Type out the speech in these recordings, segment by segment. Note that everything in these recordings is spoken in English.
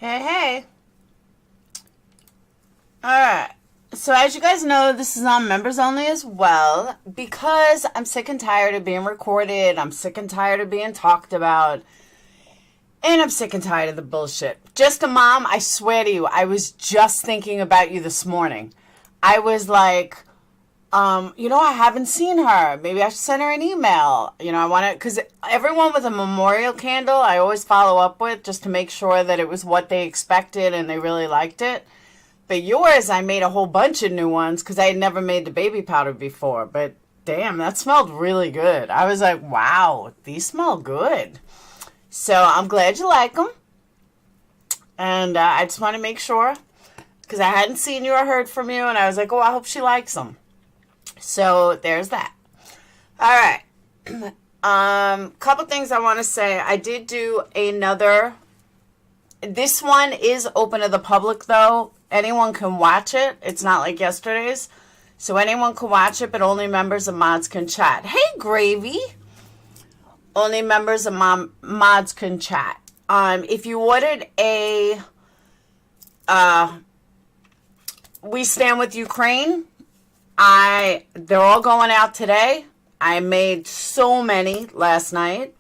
Hey, hey. Alright. So as you guys know, this is on members only as well because I'm sick and tired of being recorded. I'm sick and tired of being talked about. And I'm sick and tired of the bullshit. Just a mom, I swear to you, I was just thinking about you this morning. I was like, I haven't seen her. Maybe I should send her an email. I want to, because everyone with a memorial candle, I always follow up with just to make sure that it was what they expected and they really liked it. But yours, I made a whole bunch of new ones because I had never made the baby powder before. But damn, that smelled really good. I was like, wow, these smell good. So I'm glad you like them. And I just want to make sure because I hadn't seen you or heard from you. And I was like, oh, I hope she likes them. So there's that. All right. Couple things I want to say. I did do another. This one is open to the public, though. Anyone can watch it. It's not like yesterday's. So anyone can watch it, but only members of mods can chat. Hey, Gravy. Only members of mods can chat. If you ordered a We Stand With Ukraine, they're all going out today. I made so many last night.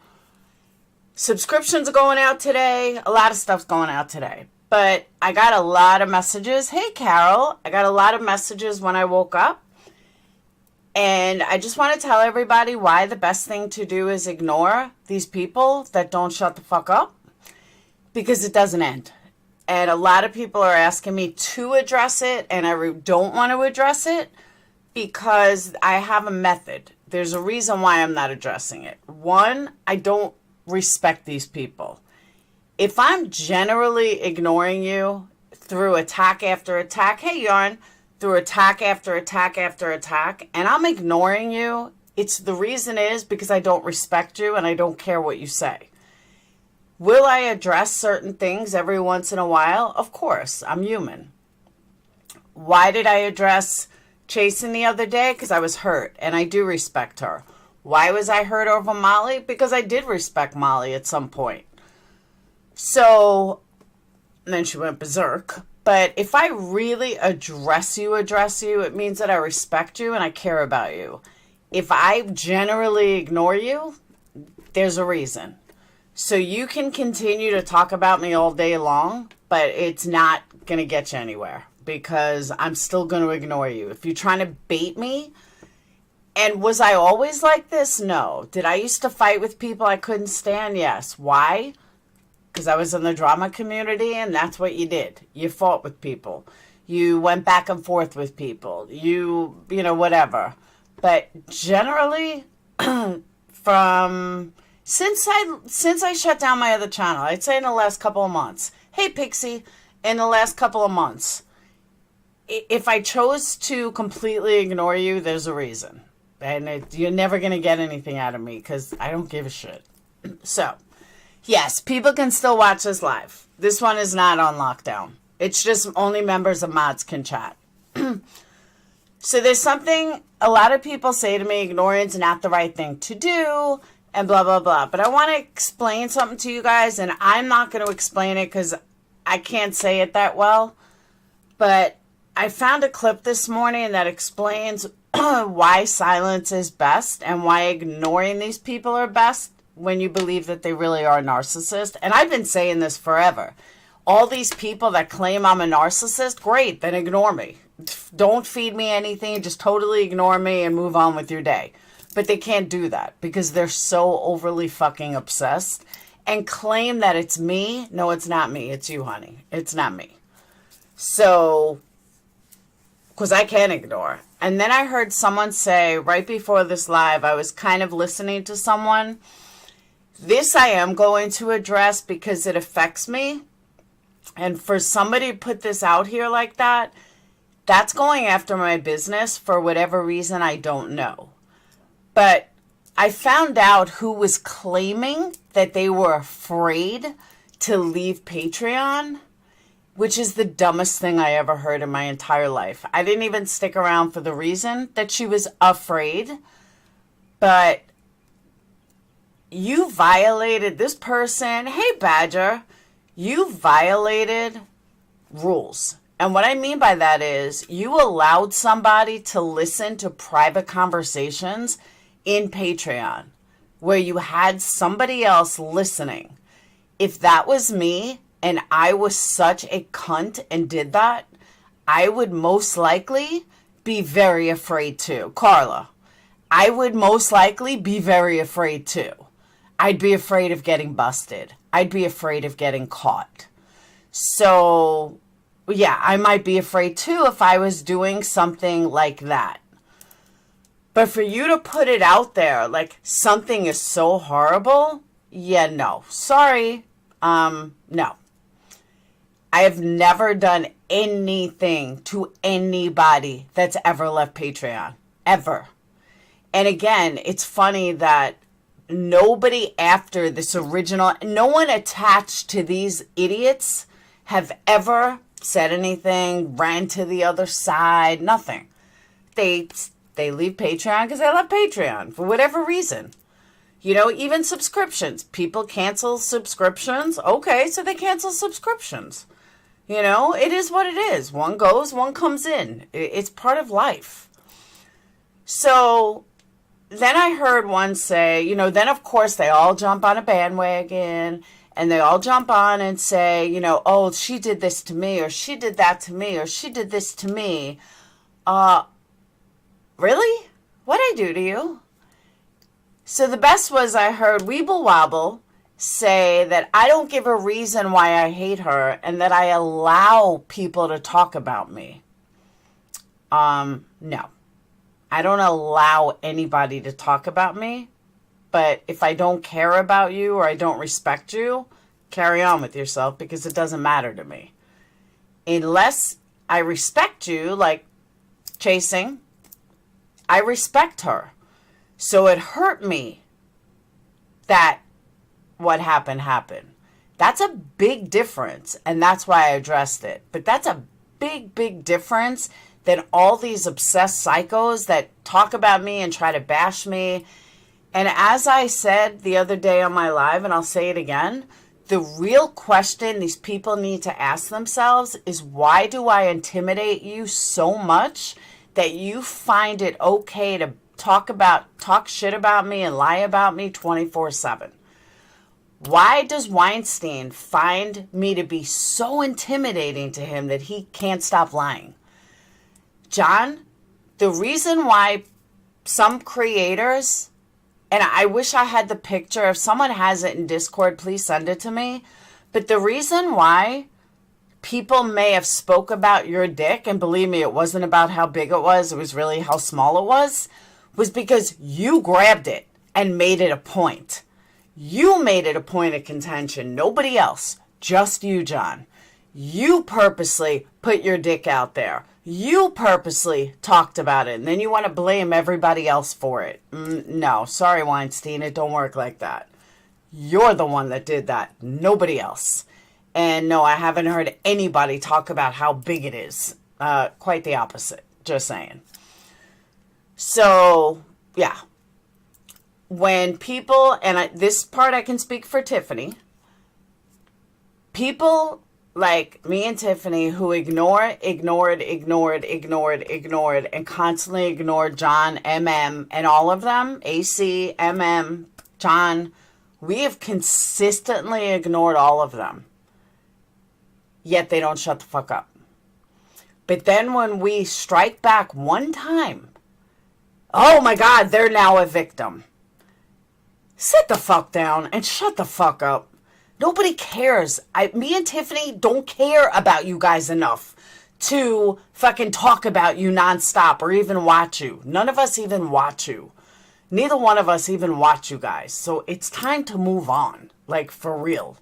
Subscriptions are going out today. A lot of stuff's going out today. But I got a lot of messages. Hey, Carol. I got a lot of messages when I woke up. And I just want to tell everybody why the best thing to do is ignore these people that don't shut the fuck up. Because it doesn't end. And a lot of people are asking me to address it. And I don't want to address it because I have a method. There's a reason why I'm not addressing it. One, I don't respect these people. If I'm generally ignoring you through attack after attack, hey Yarn, through attack after attack after attack, and I'm ignoring you, the reason is because I don't respect you and I don't care what you say. Will I address certain things every once in a while? Of course, I'm human. Why did I address Chasen the other day? Because I was hurt and I do respect her. Why was I hurt over Molly? Because I did respect Molly at some point. So, and then she went berserk. But if I really address you, it means that I respect you and I care about you. If I generally ignore you, there's a reason. So you can continue to talk about me all day long, but it's not going to get you anywhere because I'm still going to ignore you. If you're trying to bait me, and was I always like this? No. Did I used to fight with people I couldn't stand? Yes. Why? Because I was in the drama community and that's what you did. You fought with people. You went back and forth with people. Whatever. But generally, since I shut down my other channel, I'd say in the last couple of months. Hey, Pixie, in the last couple of months, if I chose to completely ignore you, there's a reason. And you're never going to get anything out of me because I don't give a shit. So, yes, people can still watch this live. This one is not on lockdown. It's just only members of mods can chat. So there's something a lot of people say to me, ignoring's not the right thing to do, and blah, blah, blah. But I want to explain something to you guys, and I'm not going to explain it because I can't say it that well. But I found a clip this morning that explains why silence is best and why ignoring these people are best when you believe that they really are a narcissist. And I've been saying this forever. All these people that claim I'm a narcissist, great, then ignore me. Don't feed me anything, just totally ignore me and move on with your day. But they can't do that because they're so overly fucking obsessed and claim that it's me. No, it's not me. It's you, honey. It's not me. So, because I can't ignore. And then I heard someone say right before this live, I was kind of listening to someone. This I am going to address because it affects me. And for somebody to put this out here like that, that's going after my business for whatever reason I don't know. But I found out who was claiming that they were afraid to leave Patreon, which is the dumbest thing I ever heard in my entire life. I didn't even stick around for the reason that she was afraid. But you violated this person. Hey, Badger. You violated rules. And what I mean by that is you allowed somebody to listen to private conversations in Patreon where you had somebody else listening. If that was me and I was such a cunt and did that, I would most likely be very afraid too. Carla, I would most likely be very afraid too. I'd be afraid of getting busted. I'd be afraid of getting caught. So, yeah, I might be afraid too if I was doing something like that. But for you to put it out there like something is so horrible, yeah, no. Sorry. No. I have never done anything to anybody that's ever left Patreon. Ever. And again, it's funny that nobody after this original, no one attached to these idiots have ever said anything, ran to the other side, nothing. They leave Patreon because they love Patreon for whatever reason. You know, even subscriptions. People cancel subscriptions. Okay, so they cancel subscriptions. You know, it is what it is. One goes, one comes in. It's part of life. So then I heard one say, you know, then of course they all jump on a bandwagon and they all jump on and say, you know, oh, she did this to me or she did that to me or she did this to me. Really? What'd I do to you? So the best was I heard Weeble Wobble say that I don't give a reason why I hate her and that I allow people to talk about me. No. I don't allow anybody to talk about me, but if I don't care about you or I don't respect you, carry on with yourself because it doesn't matter to me. Unless I respect you, like Chasing, I respect her. So it hurt me that what happened. That's a big difference, and that's why I addressed it. But that's a big, big difference than all these obsessed psychos that talk about me and try to bash me. And as I said the other day on my live, and I'll say it again, the real question these people need to ask themselves is, why do I intimidate you so much that you find it okay to talk shit about me and lie about me 24/7? Why does Weinstein find me to be so intimidating to him that he can't stop lying? John, the reason why some creators, and I wish I had the picture, if someone has it in Discord, please send it to me. But the reason why people may have spoke about your dick, and believe me, it wasn't about how big it was really how small it was because you grabbed it and made it a point. You made it a point of contention. Nobody else. Just you, John. You purposely put your dick out there. You purposely talked about it. And then you want to blame everybody else for it. No. Sorry, Weinstein. It don't work like that. You're the one that did that. Nobody else. And no, I haven't heard anybody talk about how big it is. Quite the opposite. Just saying. So, yeah. When people, and this part I can speak for Tiffany, people like me and Tiffany who ignored, and constantly ignored John, MM, and all of them, AC, MM, John, we have consistently ignored all of them. Yet they don't shut the fuck up. But then when we strike back one time, oh my God, they're now a victim. Sit the fuck down and shut the fuck up. Nobody cares. Me and Tiffany don't care about you guys enough to fucking talk about you nonstop or even watch you. None of us even watch you. Neither one of us even watch you guys. So it's time to move on. Like, for real.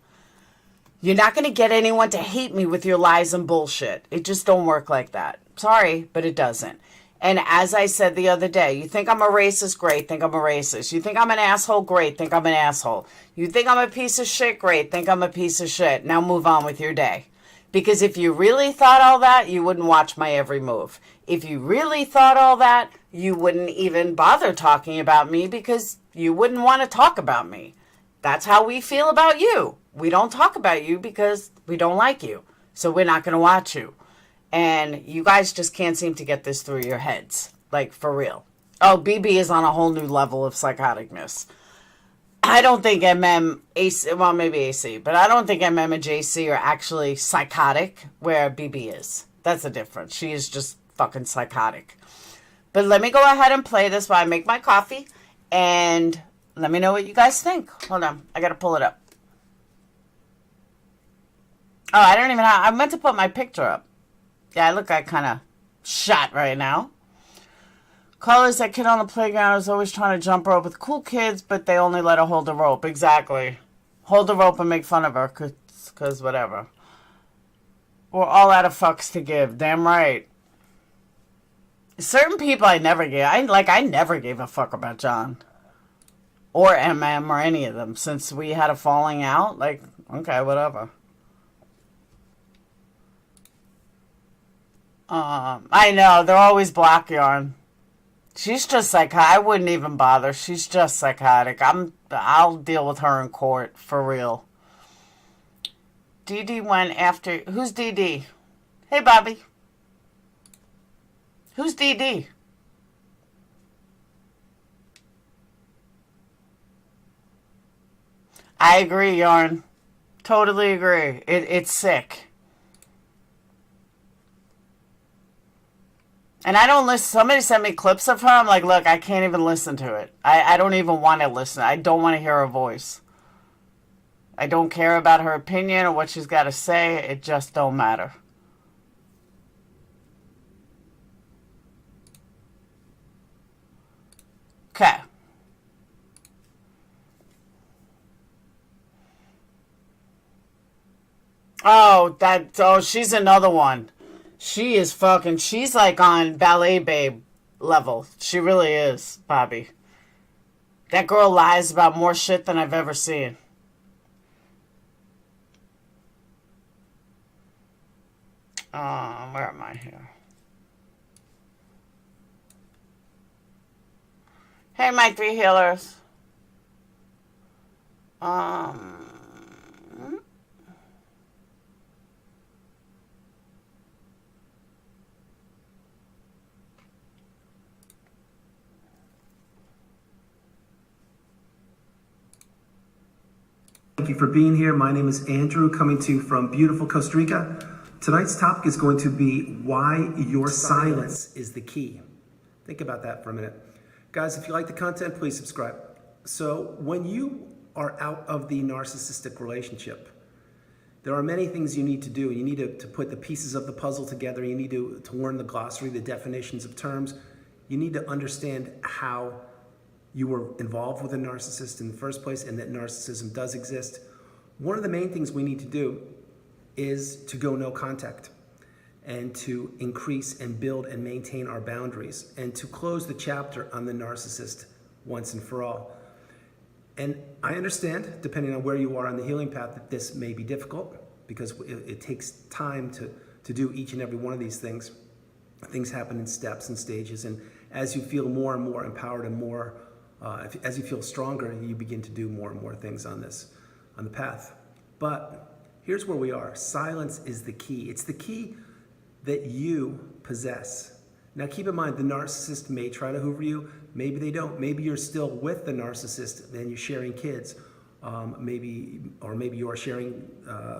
You're not going to get anyone to hate me with your lies and bullshit. It just don't work like that. Sorry, but it doesn't. And as I said the other day, you think I'm a racist? Great, think I'm a racist. You think I'm an asshole? Great, think I'm an asshole. You think I'm a piece of shit? Great, think I'm a piece of shit. Now move on with your day. Because if you really thought all that, you wouldn't watch my every move. If you really thought all that, you wouldn't even bother talking about me because you wouldn't want to talk about me. That's how we feel about you. we don't talk about you because we don't like you. So we're not going to watch you. And you guys just can't seem to get this through your heads. Like, for real. Oh, BB is on a whole new level of psychoticness. I don't think AC, well, maybe AC, but I don't think and JC are actually psychotic where BB is. That's the difference. She is just fucking psychotic. But let me go ahead and play this while I make my coffee. And let me know what you guys think. Hold on. I got to pull it up. Oh, I don't even have... I meant to put my picture up. Yeah, I look like kind of shot right now. Carla's that kid on the playground is always trying to jump rope with cool kids, but they only let her hold the rope. Exactly. Hold the rope and make fun of her, because whatever. We're all out of fucks to give. Damn right. Certain people I never gave. I never gave a fuck about John. Or MM or any of them. Since we had a falling out. Like, okay, whatever. I know. They're always black yarn. She's just psychotic. I wouldn't even bother. She's just psychotic. I'll deal with her in court. For real. DD went after... Who's DD? Hey, Bobby. Who's DD? I agree, Yarn. Totally agree. It's sick. And I don't listen. Somebody sent me clips of her. I'm like, look, I can't even listen to it. I don't even want to listen. I don't want to hear her voice. I don't care about her opinion or what she's got to say. It just don't matter. Okay. Oh, she's another one. She is fucking, she's like on ballet babe level. She really is, Bobby. That girl lies about more shit than I've ever seen. Where am I here? Hey, my three healers. Thank you for being here. My name is Andrew, coming to you from beautiful Costa Rica. Tonight's topic is going to be why your silence is the key. Think about that for a minute. Guys, if you like the content, please subscribe. So when you are out of the narcissistic relationship, there are many things you need to do. You need to put the pieces of the puzzle together. You need to learn the glossary, the definitions of terms. You need to understand how you were involved with a narcissist in the first place and that narcissism does exist. One of the main things we need to do is to go no contact and to increase and build and maintain our boundaries and to close the chapter on the narcissist once and for all. And I understand, depending on where you are on the healing path, that this may be difficult because it takes time to do each and every one of these things. Things happen in steps and stages, and as you feel more and more empowered and more as you feel stronger, you begin to do more and more things on the path. But here's where we are. Silence is the key. It's the key that you possess. Now keep in mind, the narcissist may try to hoover you. Maybe they don't. Maybe you're still with the narcissist and you're sharing kids. Maybe you're sharing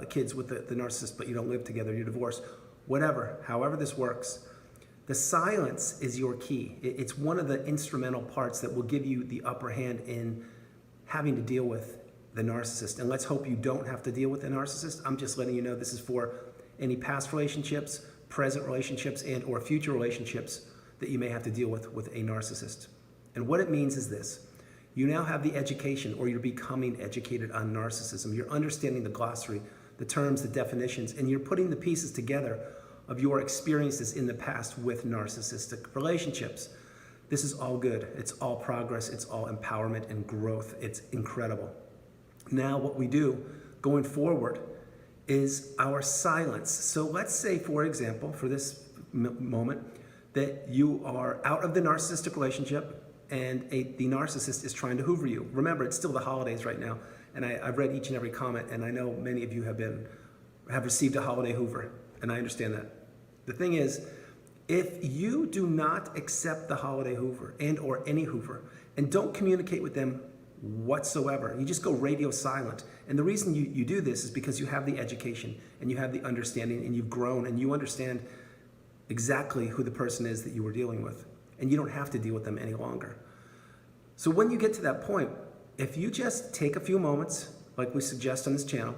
kids with the narcissist, but you don't live together, you're divorced. Whatever, however this works. The silence is your key. It's one of the instrumental parts that will give you the upper hand in having to deal with the narcissist. And let's hope you don't have to deal with the narcissist. I'm just letting you know this is for any past relationships, present relationships, and or future relationships that you may have to deal with a narcissist. And what it means is this. You now have the education, or you're becoming educated on narcissism. You're understanding the glossary, the terms, the definitions, and you're putting the pieces together of your experiences in the past with narcissistic relationships. This is all good. It's all progress. It's all empowerment and growth. It's incredible. Now what we do going forward is our silence. So let's say, for example, for this moment, that you are out of the narcissistic relationship and the narcissist is trying to hoover you. Remember, it's still the holidays right now, and I've read each and every comment, and I know many of you have received a holiday Hoover, and I understand that. The thing is, if you do not accept the holiday Hoover and or any Hoover and don't communicate with them whatsoever, you just go radio silent. And the reason you do this is because you have the education and you have the understanding and you've grown and you understand exactly who the person is that you were dealing with. And you don't have to deal with them any longer. So when you get to that point, if you just take a few moments, like we suggest on this channel,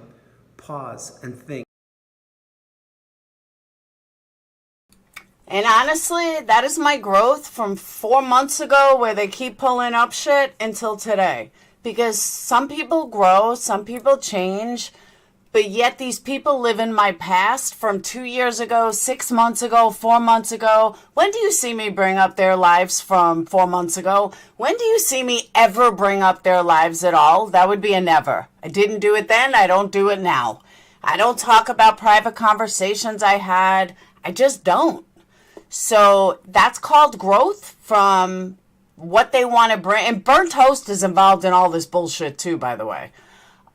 pause and think. And honestly, that is my growth from 4 months ago where they keep pulling up shit until today. Because some people grow, some people change, but yet these people live in my past from 2 years ago, 6 months ago, 4 months ago. When do you see me bring up their lives from 4 months ago? When do you see me ever bring up their lives at all? That would be a never. I didn't do it then, I don't do it now. I don't talk about private conversations I had. I just don't. So that's called growth from what they want to bring. And Burnt Toast is involved in all this bullshit too, by the way.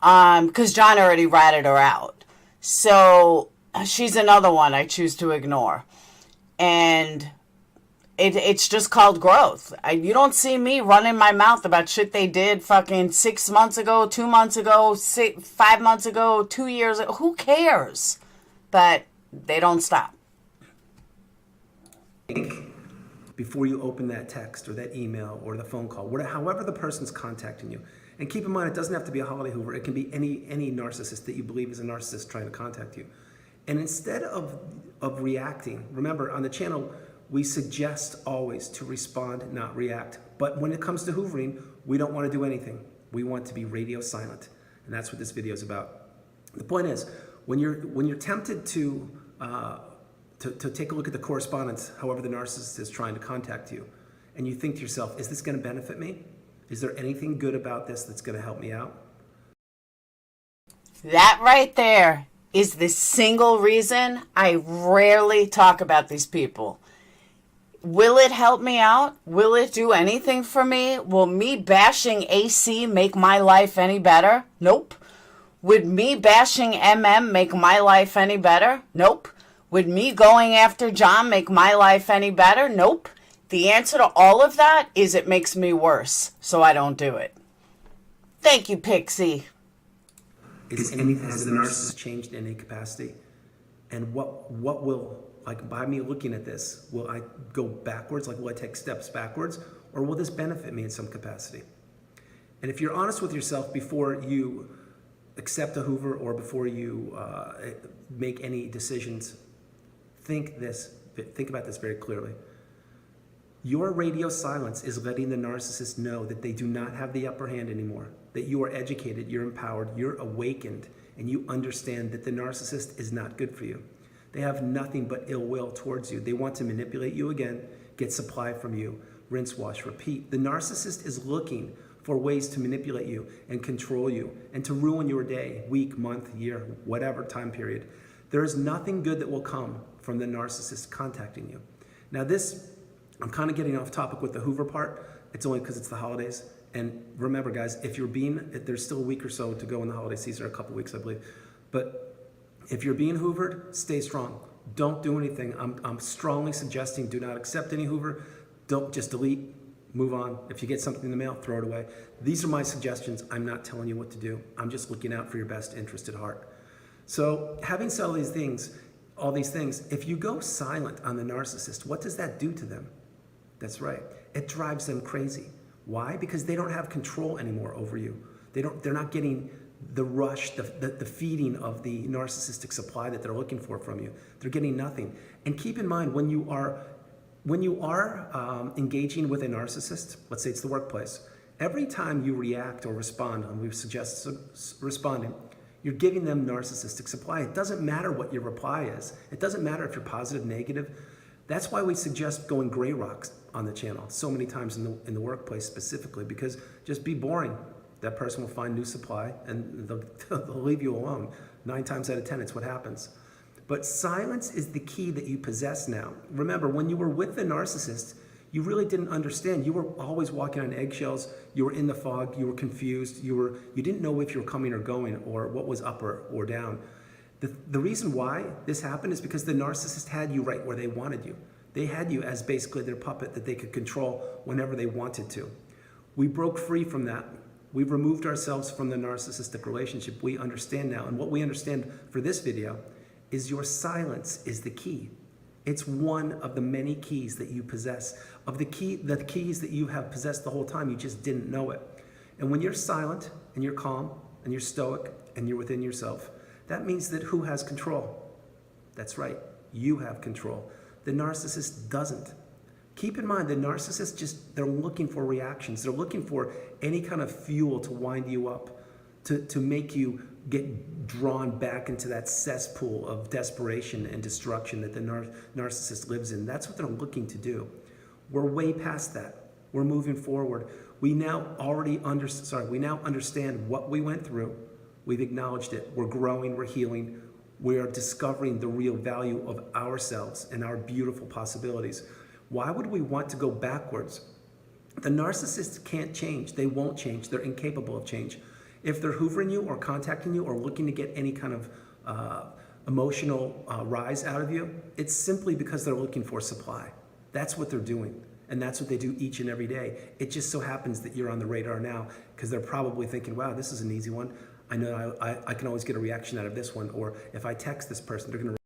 Because John already ratted her out. So she's another one I choose to ignore. And it's just called growth. You don't see me running my mouth about shit they did fucking 6 months ago, 2 months ago, 5 months ago, 2 years ago. Who cares? But they don't stop. Before you open that text or that email or the phone call, however the person's contacting you. And keep in mind, it doesn't have to be a holiday Hoover. It can be any narcissist that you believe is a narcissist trying to contact you. And instead of reacting, remember on the channel, we suggest always to respond, not react. But when it comes to hoovering, we don't want to do anything. We want to be radio silent. And that's what this video is about. The point is, when you're tempted to take a look at the correspondence, however the narcissist is trying to contact you, and you think to yourself, is this going to benefit me? Is there anything good about this that's going to help me out? That right there is the single reason I rarely talk about these people. Will it help me out? Will it do anything for me? Will me bashing AC make my life any better? Nope. Would me bashing MM make my life any better? Nope. Would me going after John make my life any better? Nope. The answer to all of that is it makes me worse, so I don't do it. Thank you, Pixie. Has the narcissist changed in any capacity? And what will, like by me looking at this, will I go backwards? Like will I take steps backwards? Or will this benefit me in some capacity? And if you're honest with yourself before you accept a Hoover or before you make any decisions, think about this very clearly. Your radio silence is letting the narcissist know that they do not have the upper hand anymore, that you are educated, you're empowered, you're awakened, and you understand that the narcissist is not good for you. They have nothing but ill will towards you. They want to manipulate you again, get supply from you, rinse, wash, repeat. The narcissist is looking for ways to manipulate you and control you and to ruin your day, week, month, year, whatever time period. There is nothing good that will come from the narcissist contacting you. Now this, I'm kind of getting off topic with the Hoover part. It's only because it's the holidays. And remember guys, there's still a week or so to go in the holiday season, or a couple weeks I believe. But if you're being Hoovered, stay strong. Don't do anything. I'm strongly suggesting do not accept any Hoover. Don't just delete, move on. If you get something in the mail, throw it away. These are my suggestions. I'm not telling you what to do. I'm just looking out for your best interest at heart. So having said all these things, if you go silent on the narcissist, what does that do to them? That's right. It drives them crazy. Why? Because they don't have control anymore over you. They're not getting the rush, the feeding of the narcissistic supply that they're looking for from you. They're getting nothing. And keep in mind, when you are engaging with a narcissist, let's say it's the workplace, every time you react or respond, and we suggest responding, you're giving them narcissistic supply. It doesn't matter what your reply is. It doesn't matter if you're positive, negative. That's why we suggest going gray rocks on the channel so many times in the workplace specifically, because just be boring. That person will find new supply and they'll leave you alone. 9 times out of 10, it's what happens. But silence is the key that you possess now. Remember, when you were with the narcissist, You really didn't understand. You were always walking on eggshells. You were in the fog. You were confused. You didn't know if you were coming or going or what was up or down. The reason why this happened is because the narcissist had you right where they wanted you. They had you as basically their puppet that they could control whenever they wanted to. We broke free from that. We've removed ourselves from the narcissistic relationship. We understand now. And what we understand for this video is your silence is the key. It's one of the many keys that you possess. The keys that you have possessed the whole time, you just didn't know it. And when you're silent and you're calm and you're stoic and you're within yourself, that means that who has control? That's right, you have control. The narcissist doesn't. Keep in mind, the narcissist they're looking for reactions. They're looking for any kind of fuel to wind you up, to make you get drawn back into that cesspool of desperation and destruction that the narcissist lives in. That's what they're looking to do. We're way past that. We're moving forward. We now understand what we went through. We've acknowledged it. We're growing, we're healing. We are discovering the real value of ourselves and our beautiful possibilities. Why would we want to go backwards? The narcissists can't change. They won't change. They're incapable of change. If they're hoovering you or contacting you or looking to get any kind of emotional rise out of you, it's simply because they're looking for supply. That's what they're doing. And that's what they do each and every day. It just so happens that you're on the radar now because they're probably thinking, wow, this is an easy one. I know I can always get a reaction out of this one. Or if I text this person, they're going to...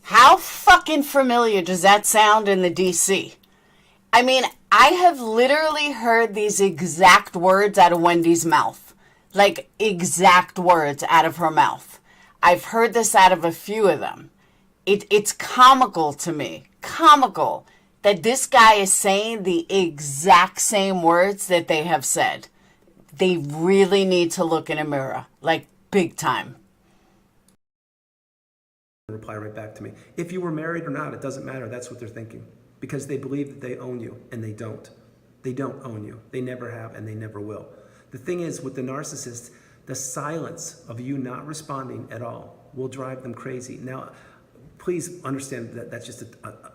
How fucking familiar does that sound in the DC? I mean, I have literally heard these exact words out of Wendy's mouth. Like, exact words out of her mouth. I've heard this out of a few of them. It's comical to me. Comical that this guy is saying the exact same words that they have said. They really need to look in a mirror, like big time. Reply right back to me. If you were married or not, it doesn't matter. That's what they're thinking. Because they believe that they own you, and they don't. They don't own you. They never have, and they never will. The thing is, with the narcissist, the silence of you not responding at all will drive them crazy. Now, please understand that that's just,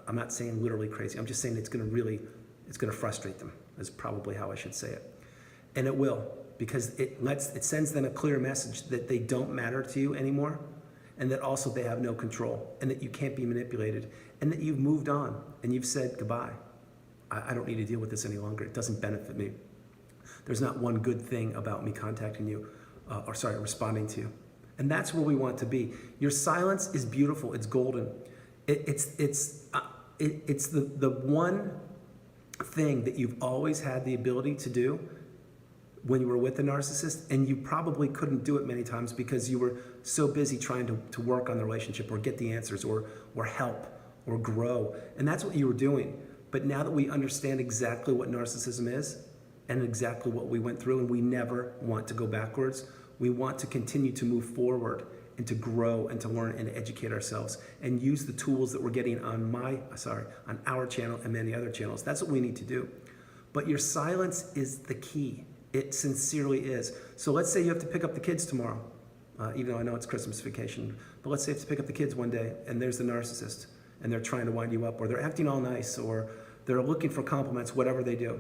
I'm not saying literally crazy. I'm just saying it's going to frustrate them, is probably how I should say it. And it will, because it sends them a clear message that they don't matter to you anymore, and that also they have no control, and that you can't be manipulated, and that you've moved on, and you've said goodbye. I don't need to deal with this any longer. It doesn't benefit me. There's not one good thing about me contacting you, responding to you. And that's where we want to be. Your silence is beautiful. It's golden. It's the one thing that you've always had the ability to do when you were with the narcissist, and you probably couldn't do it many times because you were so busy trying to work on the relationship or get the answers or help or grow. And that's what you were doing. But now that we understand exactly what narcissism is and exactly what we went through, and we never want to go backwards, we want to continue to move forward and to grow and to learn and to educate ourselves and use the tools that we're getting on our channel and many other channels. That's what we need to do. But your silence is the key. It sincerely is. So let's say you have to pick up the kids tomorrow, even though I know it's Christmas vacation, but let's say you have to pick up the kids one day and there's the narcissist and they're trying to wind you up, or they're acting all nice, or they're looking for compliments, whatever they do.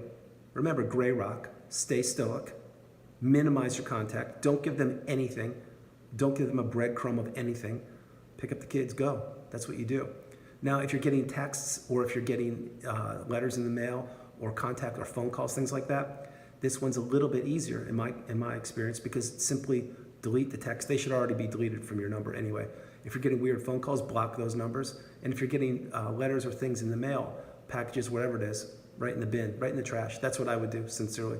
Remember, gray rock, stay stoic, minimize your contact, don't give them anything, don't give them a breadcrumb of anything. Pick up the kids, go. That's what you do. Now, if you're getting texts or if you're getting letters in the mail or contact or phone calls, things like that, this one's a little bit easier in my experience, because simply delete the text. They should already be deleted from your number anyway. If you're getting weird phone calls, block those numbers. And if you're getting letters or things in the mail, packages, whatever it is, right in the bin, right in the trash. That's what I would do, sincerely.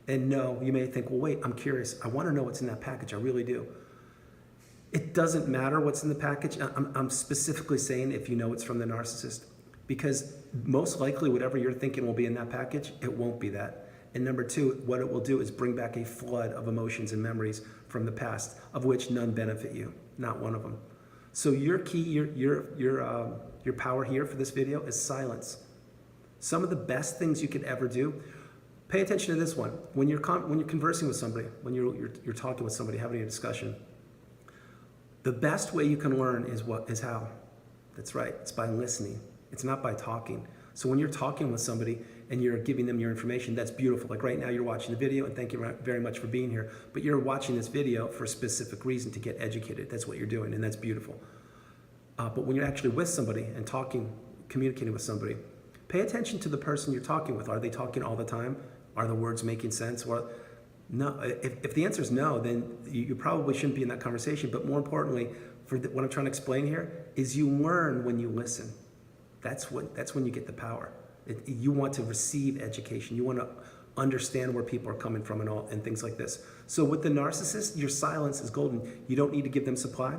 And no, you may think, well, wait, I'm curious. I want to know what's in that package. I really do. It doesn't matter what's in the package. I'm specifically saying if you know it's from the narcissist, because most likely whatever you're thinking will be in that package, it won't be that. And number two, what it will do is bring back a flood of emotions and memories from the past, of which none benefit you, not one of them. So your key, your power here for this video is silence. Some of the best things you could ever do. Pay attention to this one. When you're conversing with somebody, when you're talking with somebody, having a discussion, the best way you can learn is how. That's right. It's by listening. It's not by talking. So when you're talking with somebody and you're giving them your information, that's beautiful. Like right now you're watching the video, and thank you very much for being here, but you're watching this video for a specific reason, to get educated. That's what you're doing, and that's beautiful. But when you're actually with somebody and talking, communicating with somebody, pay attention to the person you're talking with. Are they talking all the time? Are the words making sense? Or no? If the answer is no, then you probably shouldn't be in that conversation. But more importantly, what I'm trying to explain here is you learn when you listen. That's when you get the power. You want to receive education. You want to understand where people are coming from and things like this. So with the narcissist, your silence is golden. You don't need to give them supply.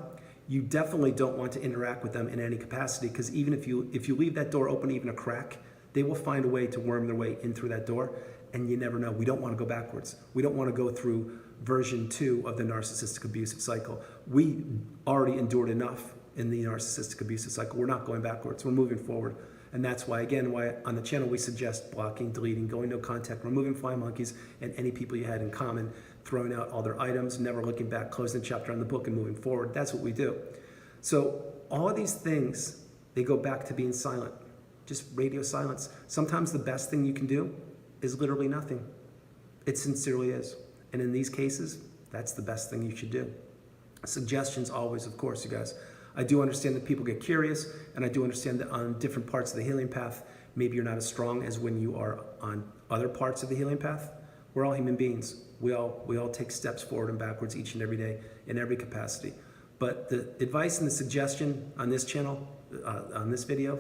You definitely don't want to interact with them in any capacity, because even if you leave that door open even a crack, they will find a way to worm their way in through that door, and you never know. We don't want to go backwards. We don't want to go through version 2 of the narcissistic abusive cycle. We already endured enough in the narcissistic abusive cycle. We're not going backwards. We're moving forward. And that's why, again, on the channel we suggest blocking, deleting, going no contact, removing flying monkeys and any people you had in common, throwing out all their items, never looking back, closing the chapter on the book and moving forward. That's what we do. So all of these things, they go back to being silent, just radio silence. Sometimes the best thing you can do is literally nothing. It sincerely is. And in these cases, that's the best thing you should do. Suggestions always, of course, you guys. I do understand that people get curious, and I do understand that on different parts of the healing path, maybe you're not as strong as when you are on other parts of the healing path. We're all human beings. We all take steps forward and backwards each and every day in every capacity. But the advice and the suggestion on this channel, on this video,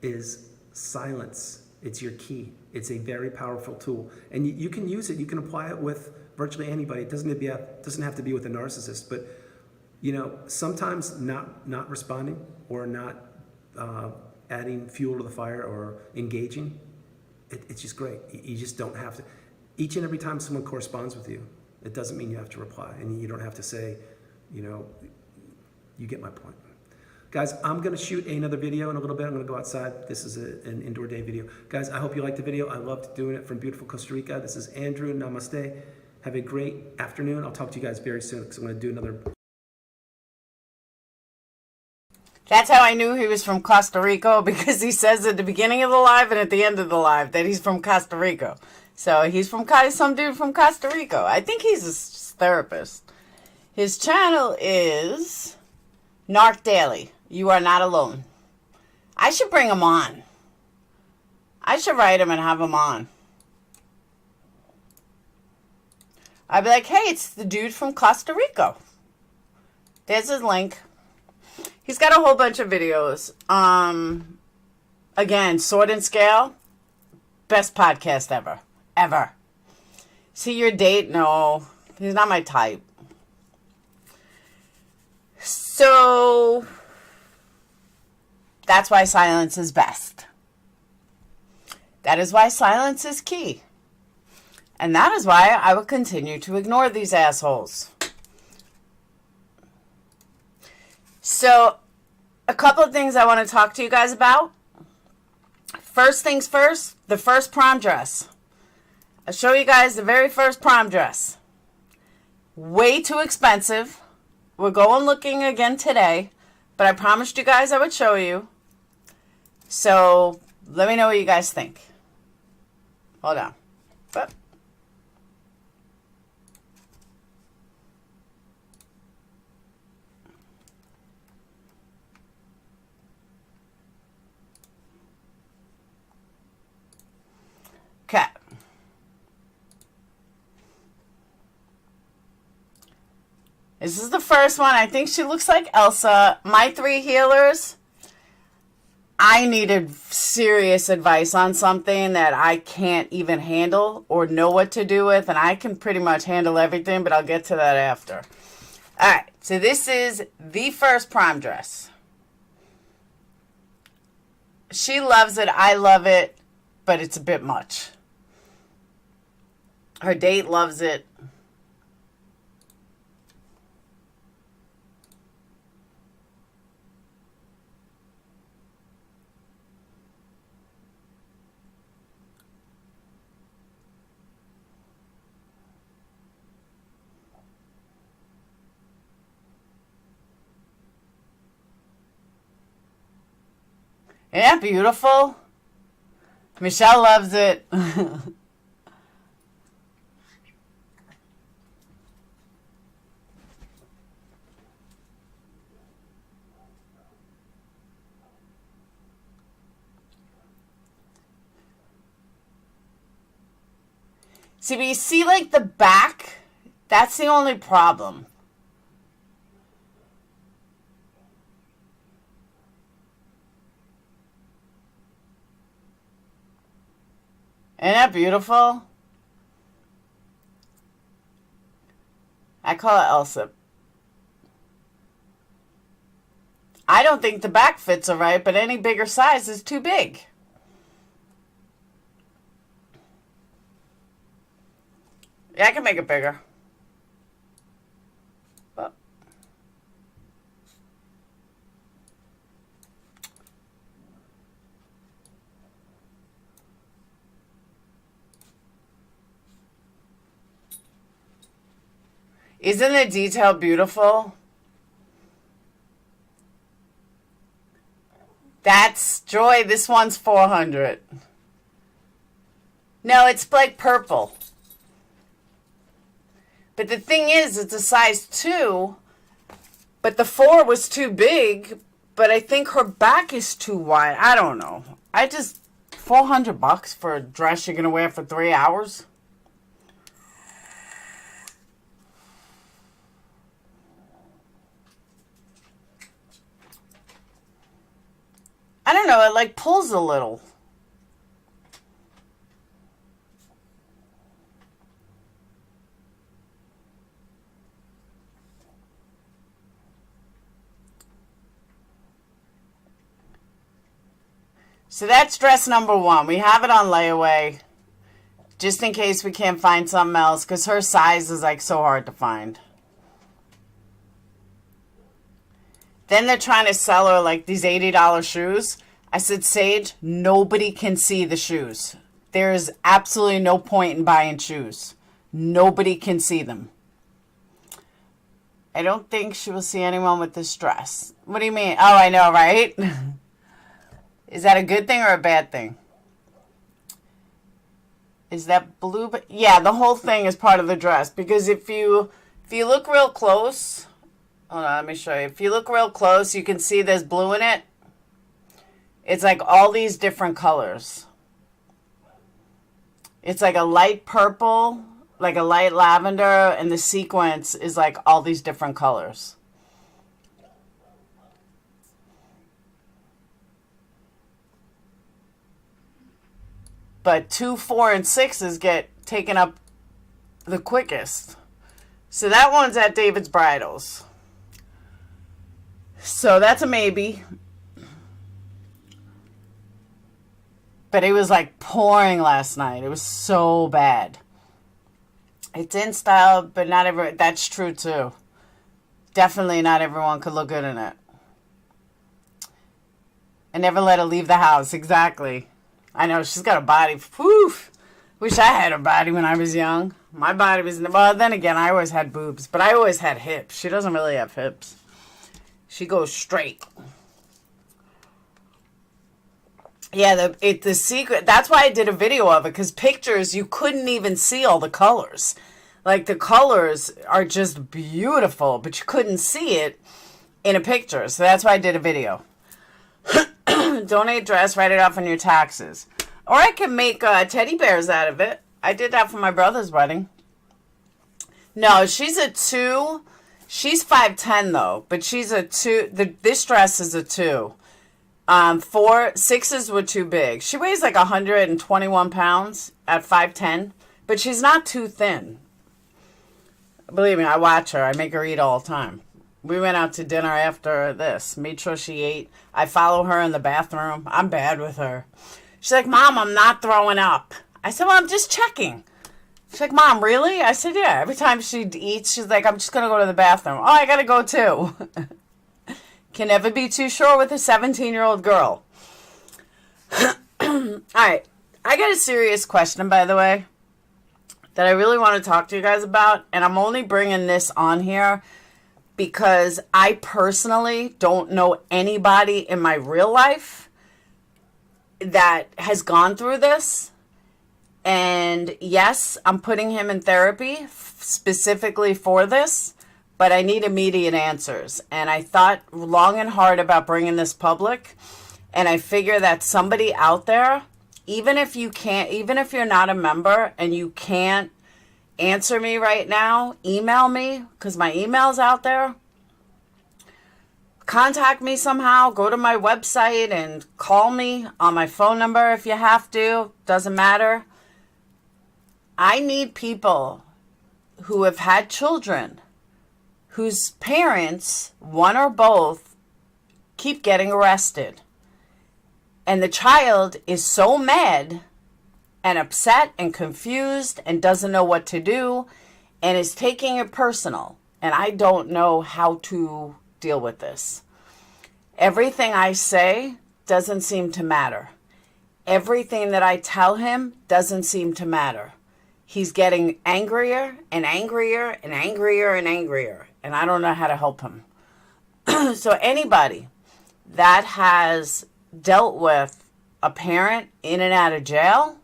is silence. It's your key. It's a very powerful tool, and you can use it. You can apply it with virtually anybody. It doesn't have to be with a narcissist, but sometimes not responding or not adding fuel to the fire or engaging, it's just great. You just don't have to. Each and every time someone corresponds with you, it doesn't mean you have to reply, and you don't have to say, you get my point. Guys, I'm going to shoot another video in a little bit. I'm going to go outside. This is an indoor day video. Guys, I hope you liked the video. I loved doing it from beautiful Costa Rica. This is Andrew. Namaste. Have a great afternoon. I'll talk to you guys very soon, because I'm going to do another. That's how I knew he was from Costa Rica, because he says at the beginning of the live and at the end of the live that he's from Costa Rica. So he's some dude from Costa Rica. I think he's a therapist. His channel is Narc Daily. You are not alone. I should bring him on. I should write him and have him on. I'd be like, hey, it's the dude from Costa Rica. There's his link. He's got a whole bunch of videos. Again, Sword and Scale, best podcast ever. Ever. See your date? No, he's not my type. So that's why silence is best. That is why silence is key. And that is why I will continue to ignore these assholes. So, a couple of things I want to talk to you guys about. First things first, the first prom dress. I'll show you guys the very first prom dress. Way too expensive. We're going looking again today, but I promised you guys I would show you. So, let me know what you guys think. Hold on. But okay. This is the first one. I think she looks like Elsa. My 3 healers. I needed serious advice on something that I can't even handle or know what to do with. And I can pretty much handle everything, but I'll get to that after. Alright, so this is the first prom dress. She loves it. I love it. But it's a bit much. Her date loves it. Isn't that beautiful? Michelle loves it. See, but you see, like, the back? That's the only problem. Isn't that beautiful? I call it Elsa. I don't think the back fits are right, but any bigger size is too big. Yeah, I can make it bigger. Oh. Isn't the detail beautiful? That's Joy. This one's 400. No, it's like purple. But the thing is, it's a size 2, but the 4 was too big, but I think her back is too wide. I don't know. $400 for a dress you're going to wear for 3 hours? I don't know, it like pulls a little. So that's dress number 1. We have it on layaway, just in case we can't find something else, because her size is like so hard to find. Then they're trying to sell her like these $80 shoes. I said, Sage, nobody can see the shoes. There is absolutely no point in buying shoes. Nobody can see them. I don't think she will see anyone with this dress. What do you mean? Oh, I know, right? Is that a good thing or a bad thing? Is that blue? Yeah, the whole thing is part of the dress. Because if you look real close, hold on, let me show you. If you look real close, you can see there's blue in it. It's like all these different colors. It's like a light purple, like a light lavender, and the sequence is like all these different colors. But 2, 4, and 6s get taken up the quickest. So that one's at David's Bridals. So that's a maybe. But it was like pouring last night. It was so bad. It's in style, but not everyone. That's true too. Definitely not everyone could look good in it. And never let her leave the house. Exactly. I know, she's got a body. Whew. Wish I had a body when I was young. My body was... Well, then again, I always had boobs. But I always had hips. She doesn't really have hips. She goes straight. Yeah, the secret... That's why I did a video of it. Because pictures, you couldn't even see all the colors. Like, the colors are just beautiful. But you couldn't see it in a picture. So that's why I did a video. Donate dress, write it off on your taxes. Or I can make teddy bears out of it. I did that for my brother's wedding. No, she's a 2. She's 5'10" though, but she's a 2. This dress is a 2. 4, 6s were too big. She weighs like 121 pounds at 5'10", but she's not too thin. Believe me, I watch her. I make her eat all the time. We went out to dinner after this. Made sure she ate. I follow her in the bathroom. I'm bad with her. She's like, Mom, I'm not throwing up. I said, well, I'm just checking. She's like, Mom, really? I said, yeah. Every time she eats, she's like, I'm just going to go to the bathroom. Oh, I got to go too. Can never be too sure with a 17-year-old girl. All right. I got a serious question, by the way, that I really want to talk to you guys about. And I'm only bringing this on here because I personally don't know anybody in my real life that has gone through this. And yes, I'm putting him in therapy specifically for this, but I need immediate answers. And I thought long and hard about bringing this public. And I figure that somebody out there, even if you're not a member and you can't answer me right now, email me, because my email's out there. Contact me somehow. Go to my website and call me on my phone number if you have to. Doesn't matter. I need people who have had children whose parents, one or both, keep getting arrested. And the child is so mad and upset and confused and doesn't know what to do and is taking it personal. And I don't know how to deal with this. Everything I say doesn't seem to matter. Everything that I tell him doesn't seem to matter. He's getting angrier and angrier and angrier and angrier. And I don't know how to help him. So anybody that has dealt with a parent in and out of jail,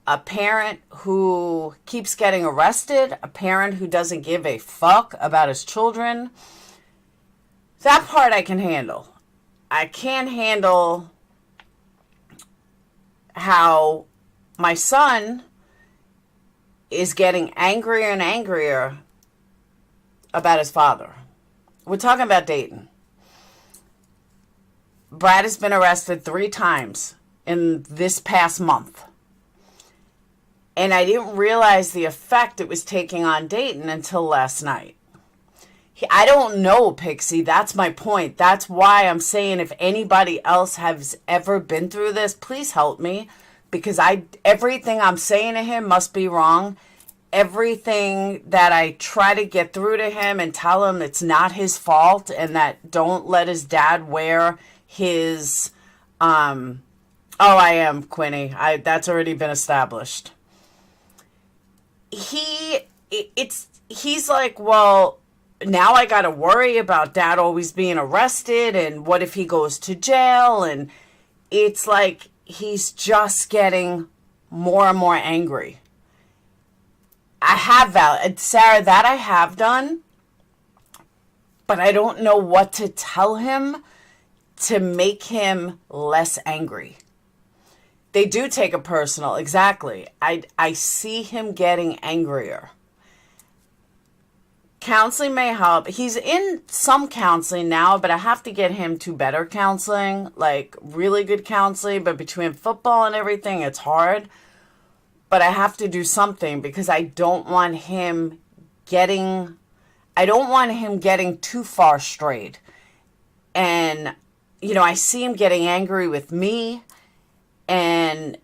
a parent who keeps getting arrested, a parent who doesn't give a fuck about his children, that part I can handle. I can't handle how my son is getting angrier and angrier about his father. We're talking about Dayton. Brad has been arrested 3 times in this past month. And I didn't realize the effect it was taking on Dayton until last night. I don't know, Pixie. That's my point. That's why I'm saying if anybody else has ever been through this, please help me. Because everything I'm saying to him must be wrong. Everything that I try to get through to him and tell him it's not his fault and that don't let his dad wear his, I am, Quinny. That's already been established. He's like, well, now I got to worry about dad always being arrested and what if he goes to jail? And it's like he's just getting more and more angry. I have Sarah, that I have done, but I don't know what to tell him to make him less angry. They do take it personal, exactly. I see him getting angrier. Counseling may help. He's in some counseling now, but I have to get him to better counseling, like really good counseling, but between football and everything, it's hard. But I have to do something because I don't want him getting too far strayed. And, I see him getting angry with me. And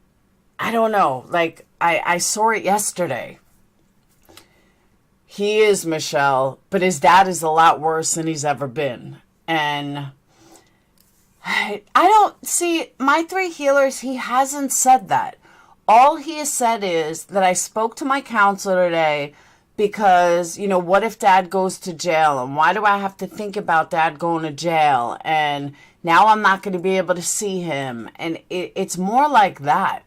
I don't know, like I saw it yesterday. He is Michelle, but his dad is a lot worse than he's ever been. And I don't see my 3 healers. He hasn't said that. All he has said is that I spoke to my counselor today because, what if dad goes to jail? And why do I have to think about dad going to jail? And now I'm not going to be able to see him. And it's more like that.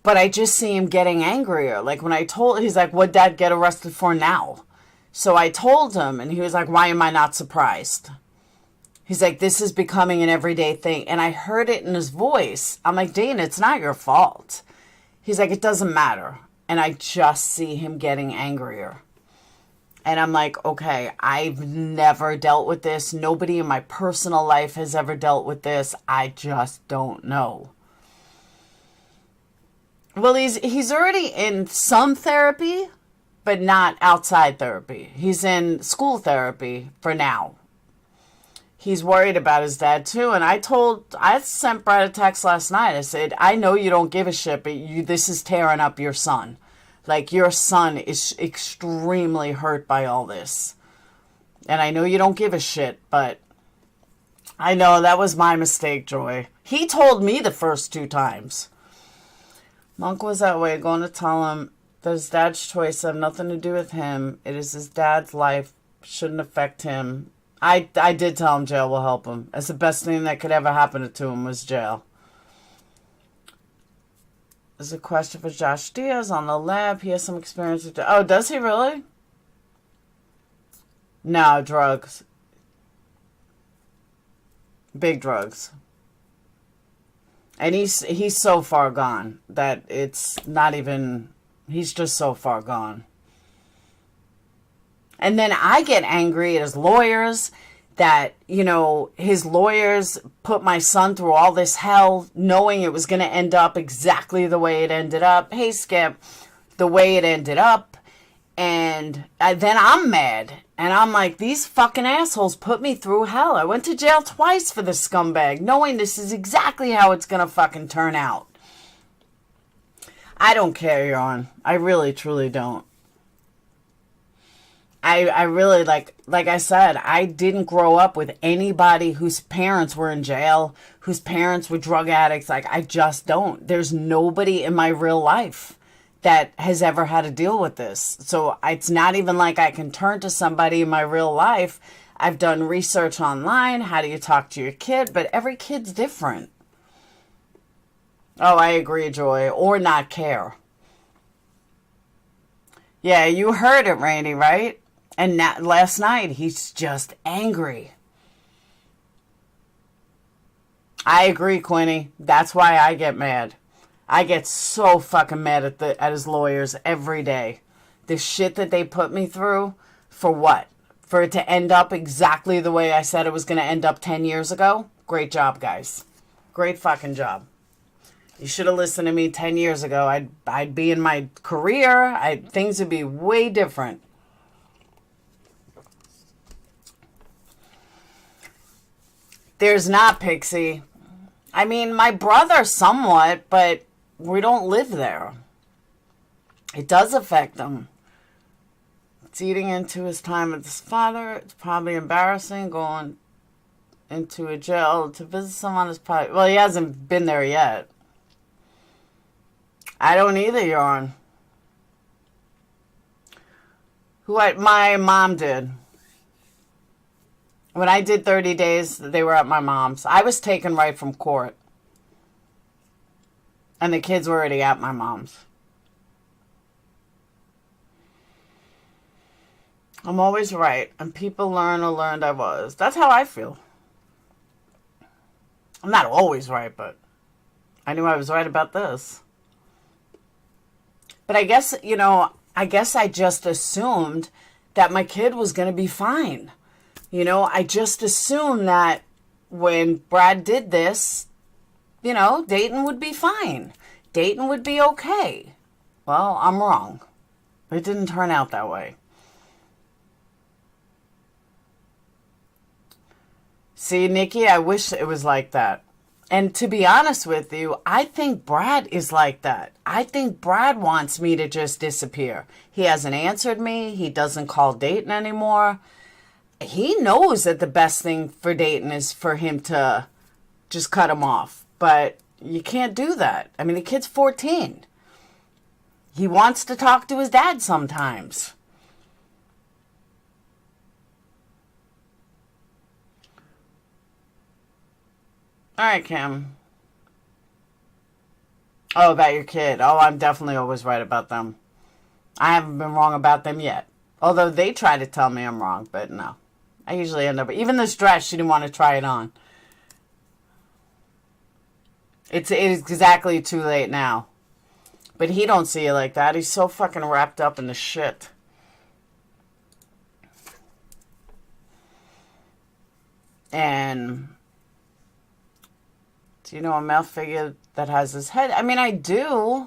But I just see him getting angrier. Like when he's like, what'd dad get arrested for now? So I told him and he was like, why am I not surprised? He's like, this is becoming an everyday thing. And I heard it in his voice. I'm like, Dana, it's not your fault. He's like, it doesn't matter. And I just see him getting angrier. And I'm like, okay, I've never dealt with this. Nobody in my personal life has ever dealt with this. I just don't know. Well, he's already in some therapy, but not outside therapy. He's in school therapy for now. He's worried about his dad too. And I sent Brad a text last night. I said, I know you don't give a shit, but this is tearing up your son. Like your son is extremely hurt by all this. And I know you don't give a shit, but I know that was my mistake, Joy. He told me the first 2 times. Monk was that way, going to tell him that his dad's choice have nothing to do with him. It is his dad's life. Shouldn't affect him. I did tell him jail will help him. That's the best thing that could ever happen to him was jail. There's a question for Josh Diaz on the lab. He has some experience with... Oh, does he really? No, drugs. Big drugs. And he's so far gone that it's not even... He's just so far gone. And then I get angry at his lawyers that, you know, his lawyers put my son through all this hell knowing it was going to end up exactly the way it ended up. Hey, Skip, the way it ended up. And then I'm mad. And I'm like, these fucking assholes put me through hell. I went to jail twice for this scumbag, knowing this is exactly how it's going to fucking turn out. I don't care, Yarn. I really, truly don't. I really, like I said, I didn't grow up with anybody whose parents were in jail, whose parents were drug addicts. Like, I just don't. There's nobody in my real life that has ever had to deal with this. So it's not even like I can turn to somebody in my real life. I've done research online. How do you talk to your kid? But every kid's different. Oh, I agree, Joy. Or not care. Yeah, you heard it, Randy, right? And last night, he's just angry. I agree, Quinny. That's why I get mad. I get so fucking mad at his lawyers every day. The shit that they put me through, for what? For it to end up exactly the way I said it was going to end up 10 years ago? Great job, guys. Great fucking job. You should have listened to me 10 years ago. I'd be in my career. Things would be way different. There's not, Pixie. I mean, my brother somewhat, but we don't live there. It does affect him. It's eating into his time with his father. It's probably embarrassing going into a jail to visit someone. Is probably... Well, he hasn't been there yet. I don't either, Yarn. My mom did. When I did 30 days, they were at my mom's. I was taken right from court. And the kids were already at my mom's. I'm always right. And people learn or learned I was. That's how I feel. I'm not always right, but I knew I was right about this. But I guess, I just assumed that my kid was going to be fine. I just assumed that when Brad did this, Dayton would be fine. Dayton would be okay. Well, I'm wrong. It didn't turn out that way. See, Nikki, I wish it was like that. And to be honest with you, I think Brad is like that. I think Brad wants me to just disappear. He hasn't answered me. He doesn't call Dayton anymore. He knows that the best thing for Dayton is for him to just cut him off. But you can't do that. I mean, the kid's 14. He wants to talk to his dad sometimes. All right, Kim. Oh, about your kid. Oh, I'm definitely always right about them. I haven't been wrong about them yet. Although they try to tell me I'm wrong, but no. I usually end up... Even this dress, she didn't want to try it on. It's exactly too late now. But he don't see it like that. He's so fucking wrapped up in the shit. And... Do you know a male figure that has his head? I mean, I do.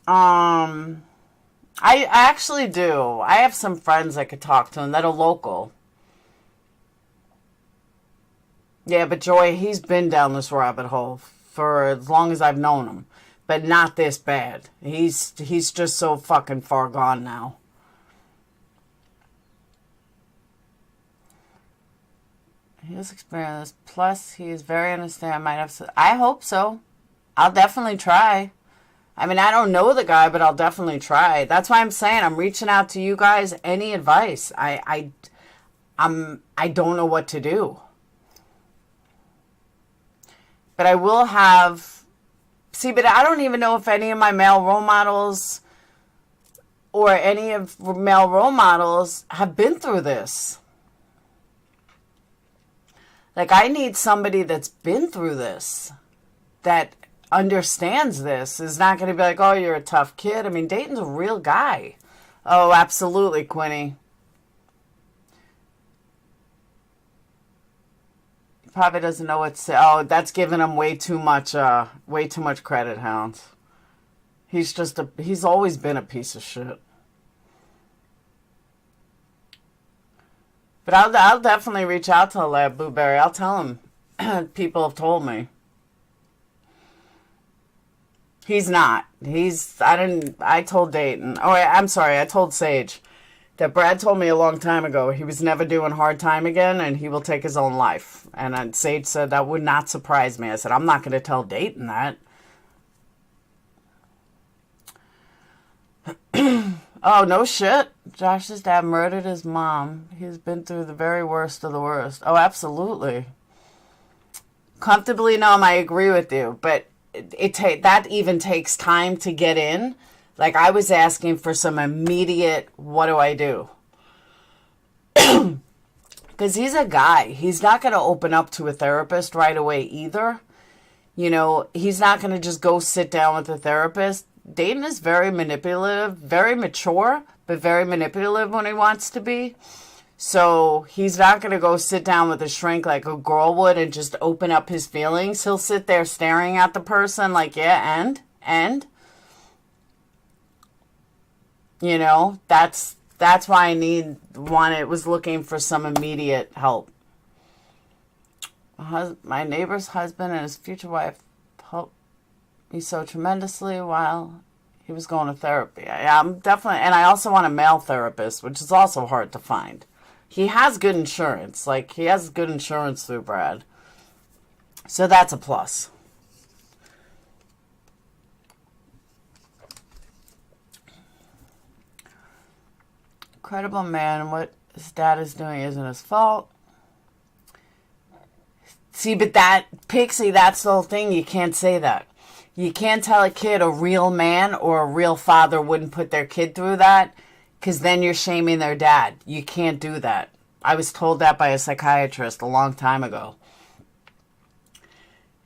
I actually do. I have some friends I could talk to and that are local. Yeah, but Joy, he's been down this rabbit hole for as long as I've known him. But not this bad. He's just so fucking far gone now. He has experience. Plus, he is very understanding. I hope so. I'll definitely try. I mean, I don't know the guy, but I'll definitely try. That's why I'm saying I'm reaching out to you guys. Any advice? I don't know what to do. But I will have... See, but I don't even know if any of my male role models or any of male role models have been through this. Like, I need somebody that's been through this, that understands this, is not going to be like, oh, you're a tough kid. I mean, Dayton's a real guy. Oh, absolutely, Quinny. He probably doesn't know what to say. Oh, that's giving him way too much credit, Hounds. He's always been a piece of shit. But I'll definitely reach out to Lab Blueberry. I'll tell him. People have told me. He's not. I told Dayton. Oh, I'm sorry. I told Sage that Brad told me a long time ago he was never doing hard time again and he will take his own life. And Sage said that would not surprise me. I said, I'm not going to tell Dayton that. Oh, no shit. Josh's dad murdered his mom. He's been through the very worst of the worst. Oh, absolutely. Comfortably numb, I agree with you. But that even takes time to get in. Like, I was asking for some immediate, what do I do? Because he's a guy. He's not going to open up to a therapist right away either. You know, he's not going to just go sit down with a therapist. Dayton is very manipulative, very mature, but very manipulative when he wants to be. So he's not going to go sit down with a shrink like a girl would and just open up his feelings. He'll sit there staring at the person like, yeah, and. You know, that's why I was looking for some immediate help. My neighbor's husband and his future wife helped me so tremendously while he was going to therapy. I'm definitely, and I also want a male therapist, which is also hard to find. He has good insurance. Like, he has good insurance through Brad. So that's a plus. Incredible man. What his dad is doing isn't his fault. See, but Pixie, that's the whole thing. You can't say that. You can't tell a kid a real man or a real father wouldn't put their kid through that, because then you're shaming their dad. You can't do that. I was told that by a psychiatrist a long time ago.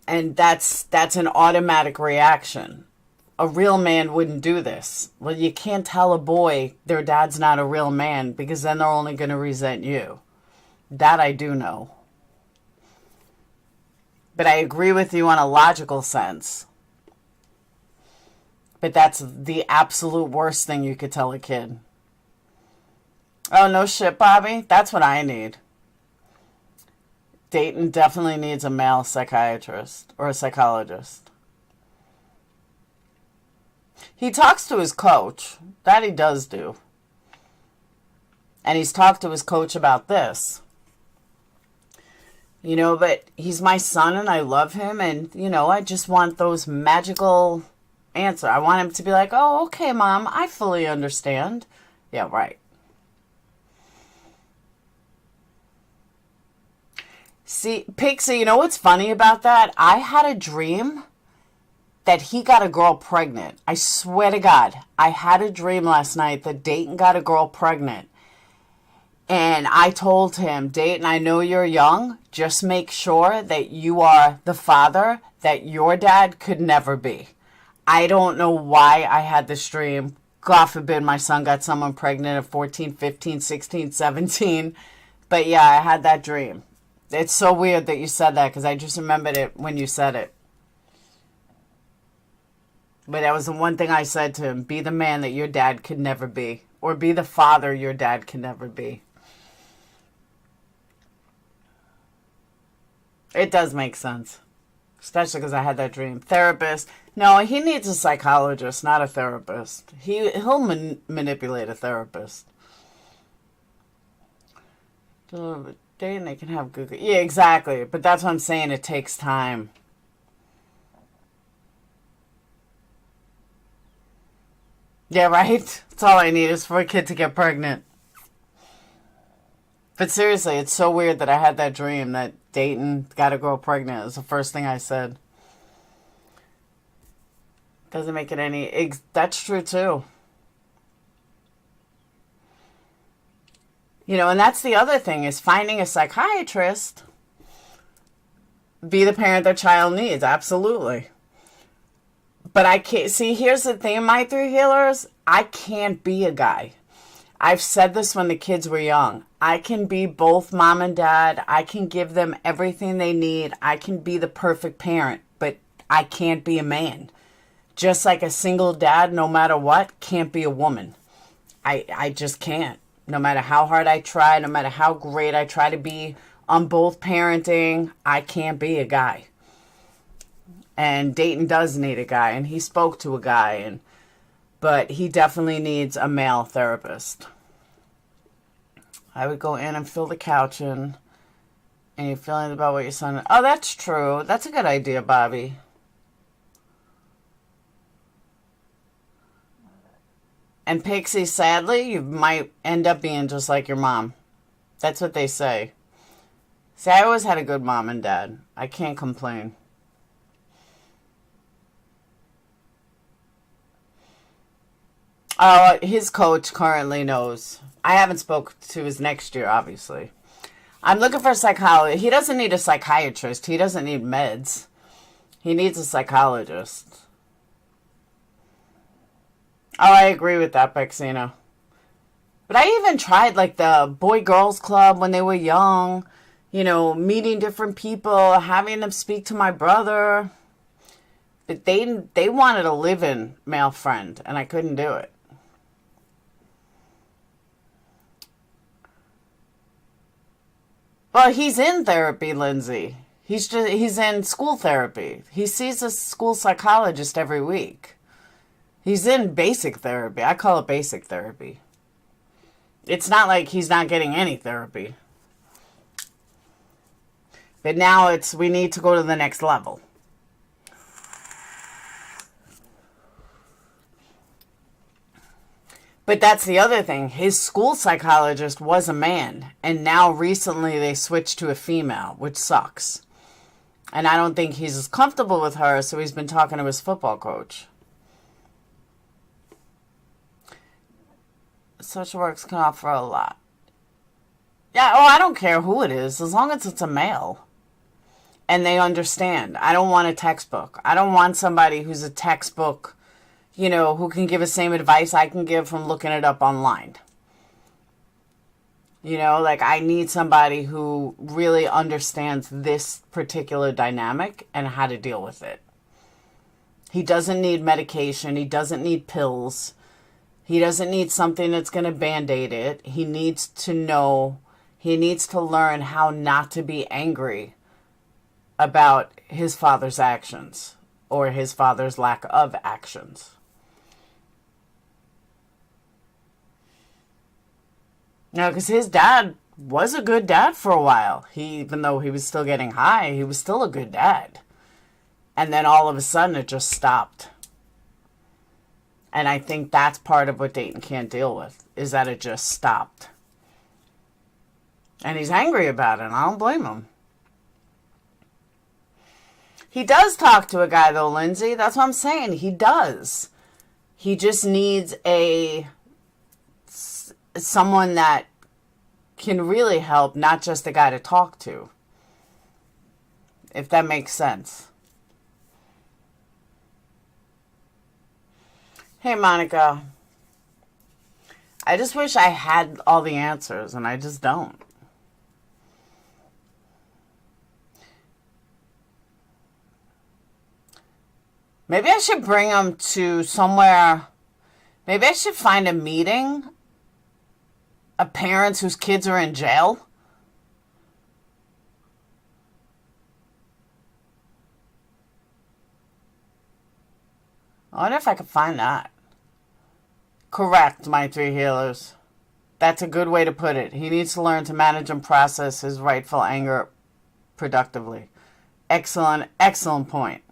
And that's an automatic reaction. A real man wouldn't do this. Well, you can't tell a boy their dad's not a real man, because then they're only going to resent you. That I do know. But I agree with you on a logical sense. But that's the absolute worst thing you could tell a kid. Oh, no shit, Bobby. That's what I need. Dayton definitely needs a male psychiatrist or a psychologist. He talks to his coach. That he does do. And he's talked to his coach about this. You know, but he's my son and I love him. And, you know, I just want those magical answer. I want him to be like, oh, okay, Mom, I fully understand. Yeah, right. See, Pixie, you know what's funny about that? I had a dream that he got a girl pregnant. I swear to God, I had a dream last night that Dayton got a girl pregnant. And I told him, Dayton, I know you're young. Just make sure that you are the father that your dad could never be. I don't know why I had this dream. God forbid my son got someone pregnant at 14, 15, 16, 17. But yeah, I had that dream. It's so weird that you said that, because I just remembered it when you said it. But that was the one thing I said to him. Be the man that your dad could never be. Or be the father your dad could never be. It does make sense. Especially because I had that dream. Therapist. No, he needs a psychologist, not a therapist. He'll manipulate a therapist. Dating, they can have Google. Yeah, exactly. But that's what I'm saying. It takes time. Yeah, right? That's all I need is for a kid to get pregnant. But seriously, it's so weird that I had that dream that Dayton got a girl pregnant. It was the first thing I said. Doesn't make it any... That's true, too. You know, and that's the other thing, is finding a psychiatrist. Be the parent their child needs. Absolutely. But I can't... See, here's the thing, my three healers. I can't be a guy. I've said this when the kids were young. I can be both mom and dad. I can give them everything they need. I can be the perfect parent. But I can't be a man. Just like a single dad, no matter what, can't be a woman. I just can't. No matter how hard I try, no matter how great I try to be on both parenting, I can't be a guy. And Dayton does need a guy, and he spoke to a guy, but he definitely needs a male therapist. I would go in and fill the couch in, and you're feeling about what your son... Oh, that's true. That's a good idea, Bobby. And Pixie, sadly, you might end up being just like your mom. That's what they say. See, I always had a good mom and dad. I can't complain. His coach currently knows. I haven't spoke to his next year, obviously. I'm looking for a psychologist. He doesn't need a psychiatrist. He doesn't need meds. He needs a psychologist. Oh, I agree with that, Bexina. But I even tried, like, the boy-girls club when they were young. You know, meeting different people, having them speak to my brother. But they wanted a live-in male friend, and I couldn't do it. Well, he's in therapy, Lindsay. He's in school therapy. He sees a school psychologist every week. He's in basic therapy. I call it basic therapy. It's not like he's not getting any therapy. But now we need to go to the next level. But that's the other thing. His school psychologist was a man. And now recently they switched to a female, which sucks. And I don't think he's as comfortable with her, so he's been talking to his football coach. Social works can offer a lot. Yeah, I don't care who it is, as long as it's a male. And they understand. I don't want a textbook. I don't want somebody who's a textbook, you know, who can give the same advice I can give from looking it up online. You know, like, I need somebody who really understands this particular dynamic and how to deal with it. He doesn't need medication. He doesn't need pills. He doesn't need something that's going to Band-Aid it. He needs to know, he needs to learn how not to be angry about his father's actions or his father's lack of actions. No, because his dad was a good dad for a while. Even though he was still getting high, he was still a good dad. And then all of a sudden it just stopped. And I think that's part of what Dayton can't deal with, is that it just stopped. And he's angry about it, and I don't blame him. He does talk to a guy, though, Lindsay. That's what I'm saying. He does. He just needs someone that can really help, not just a guy to talk to. If that makes sense. Hey, Monica. I just wish I had all the answers, and I just don't. Maybe I should bring them to somewhere. Maybe I should find a meeting of parents whose kids are in jail. I wonder if I could find that. Correct, my three healers. That's a good way to put it. He needs to learn to manage and process his rightful anger productively. Excellent, excellent point.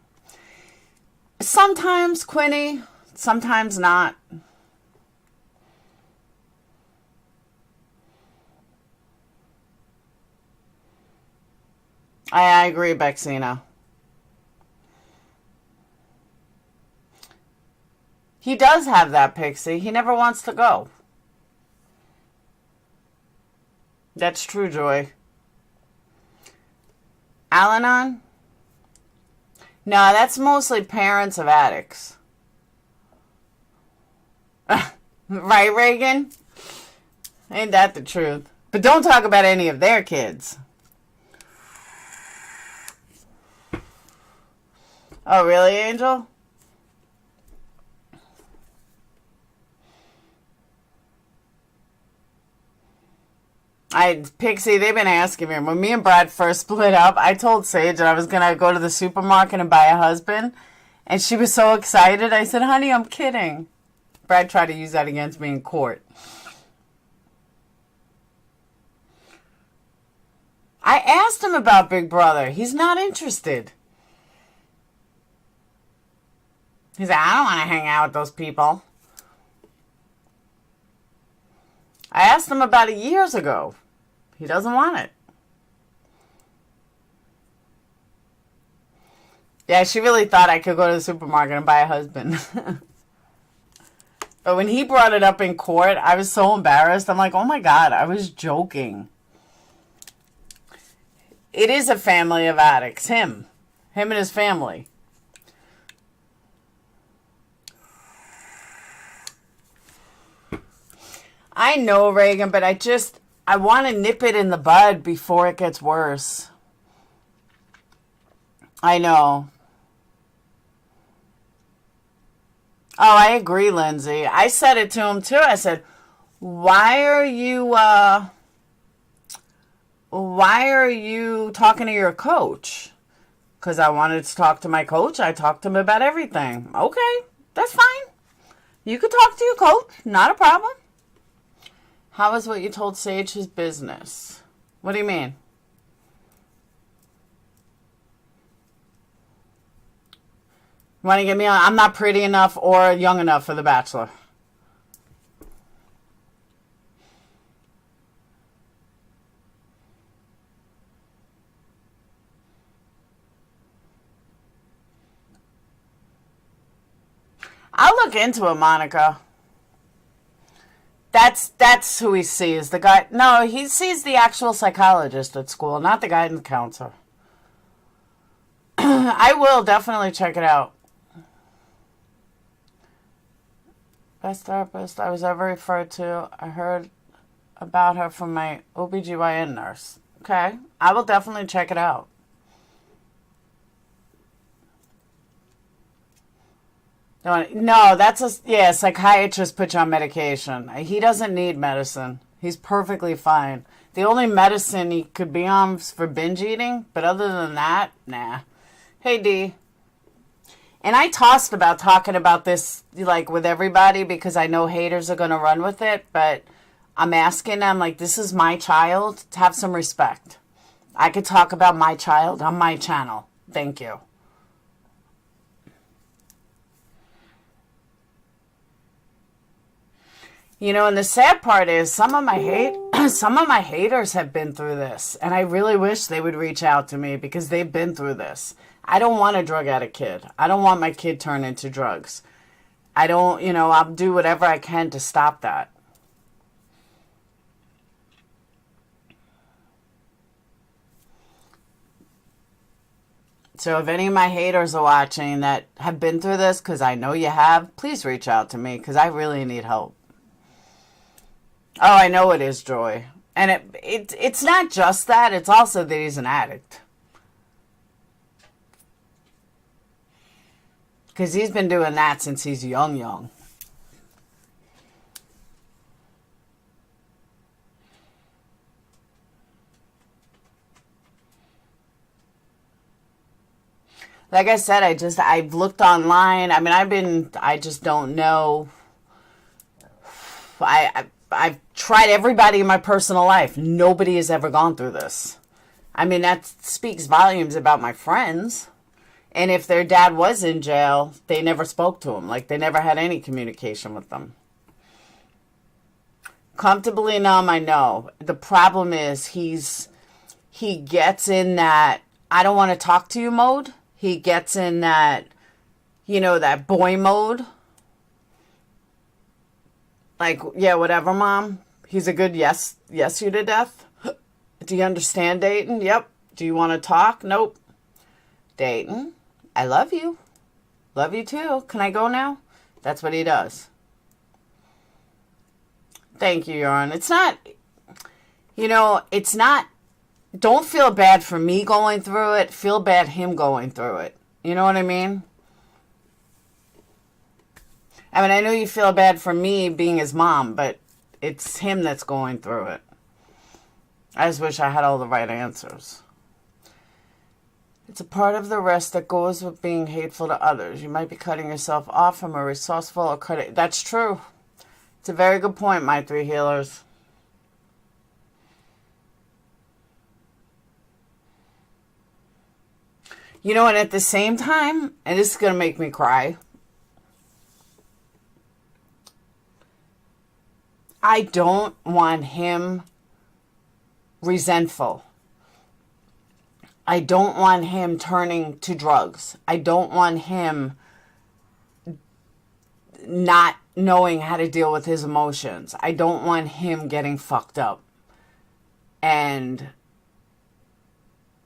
Sometimes, Quinny, sometimes not. I agree, Bexina. He does have that pixie. He never wants to go. That's true, Joy. Al-Anon? No, that's mostly parents of addicts. Right, Reagan? Ain't that the truth? But don't talk about any of their kids. Oh, really, Angel? Pixie, they've been asking me. When me and Brad first split up, I told Sage that I was going to go to the supermarket and buy a husband. And she was so excited. I said, honey, I'm kidding. Brad tried to use that against me in court. I asked him about Big Brother. He's not interested. He's like, I don't want to hang out with those people. I asked him about it years ago. He doesn't want it. Yeah, she really thought I could go to the supermarket and buy a husband. But when he brought it up in court, I was so embarrassed. I'm like, oh my God, I was joking. It is a family of addicts. Him and his family. I know, Reagan, but I want to nip it in the bud before it gets worse. I know. Oh, I agree, Lindsay. I said it to him, too. I said, why are you talking to your coach? Because I wanted to talk to my coach. I talked to him about everything. Okay, that's fine. You could talk to your coach. Not a problem. How is what you told Sage his business? What do you mean? You want to get me on? I'm not pretty enough or young enough for The Bachelor. I'll look into it, Monica. That's who he sees. The guy. No, he sees the actual psychologist at school, not the guidance counselor. I will definitely check it out. Best therapist I was ever referred to. I heard about her from my OBGYN nurse. Okay. I will definitely check it out. No, psychiatrist put you on medication. He doesn't need medicine. He's perfectly fine. The only medicine he could be on is for binge eating, but other than that, nah. Hey, Dee. And I tossed about talking about this, like, with everybody because I know haters are going to run with it, but I'm asking them, like, this is my child. To have some respect. I could talk about my child on my channel. Thank you. You know, and the sad part is some of my haters have been through this, and I really wish they would reach out to me because they've been through this. I don't want a drug addict kid. I don't want my kid turned into drugs. I'll do whatever I can to stop that. So if any of my haters are watching that have been through this, because I know you have, please reach out to me because I really need help. Oh, I know it is, Joy. And it's not just that. It's also that he's an addict. Because he's been doing that since he's young. Like I said, I've looked online. I mean, I just don't know. I've tried everybody in my personal life. Nobody has ever gone through this. I mean, that speaks volumes about my friends. And if their dad was in jail, they never spoke to him. Like, they never had any communication with them. Comfortably numb, I know. The problem is he gets in that I don't want to talk to you mode. He gets in that, that boy mode. Like, yeah, whatever, Mom. He's a good yes you to death. Do you understand, Dayton? Yep. Do you want to talk? Nope. Dayton, I love you. Love you too. Can I go now? That's what he does. Thank you, Yarn. It's not, don't feel bad for me going through it. Feel bad him going through it. You know what I mean? I mean, I know you feel bad for me being his mom, but it's him that's going through it. I just wish I had all the right answers. It's a part of the risk that goes with being hateful to others. You might be cutting yourself off from a resourceful or critic. That's true. It's a very good point, my three healers. And at the same time, and this is going to make me cry, I don't want him resentful. I don't want him turning to drugs. I don't want him not knowing how to deal with his emotions. I don't want him getting fucked up and,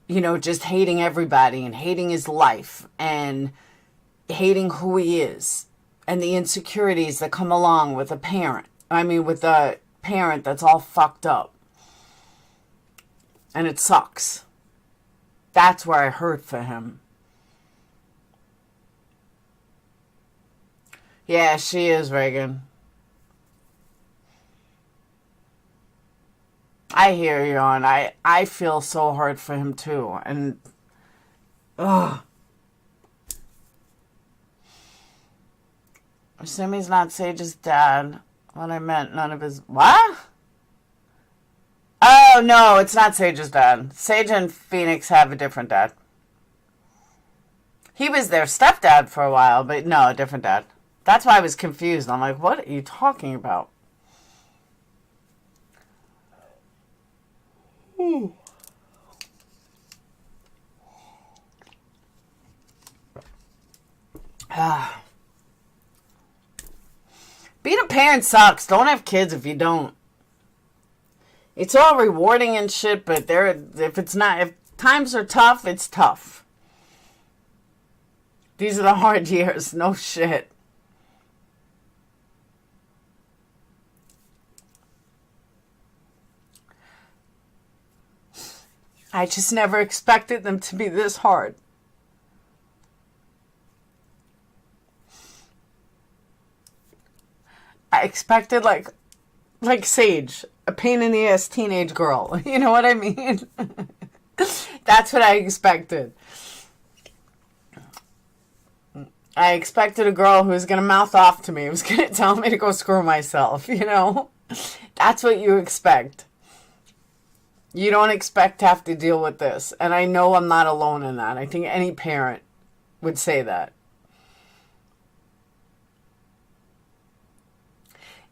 just hating everybody and hating his life and hating who he is and the insecurities that come along with a parent. With a parent that's all fucked up. And it sucks. That's where I hurt for him. Yeah, she is, Reagan. I hear you, and I feel so hurt for him too. And, ugh. Simmy's not Sage's dad. What I meant, none of his... What? Oh, no, it's not Sage's dad. Sage and Phoenix have a different dad. He was their stepdad for a while, but no, a different dad. That's why I was confused. I'm like, what are you talking about? Ooh. Being a parent sucks. Don't have kids if you don't. It's all rewarding and shit, but if times are tough, it's tough. These are the hard years. No shit. I just never expected them to be this hard. I expected like Sage, a pain in the ass teenage girl. You know what I mean? That's what I expected. I expected a girl who was going to mouth off to me, who was going to tell me to go screw myself, That's what you expect. You don't expect to have to deal with this. And I know I'm not alone in that. I think any parent would say that.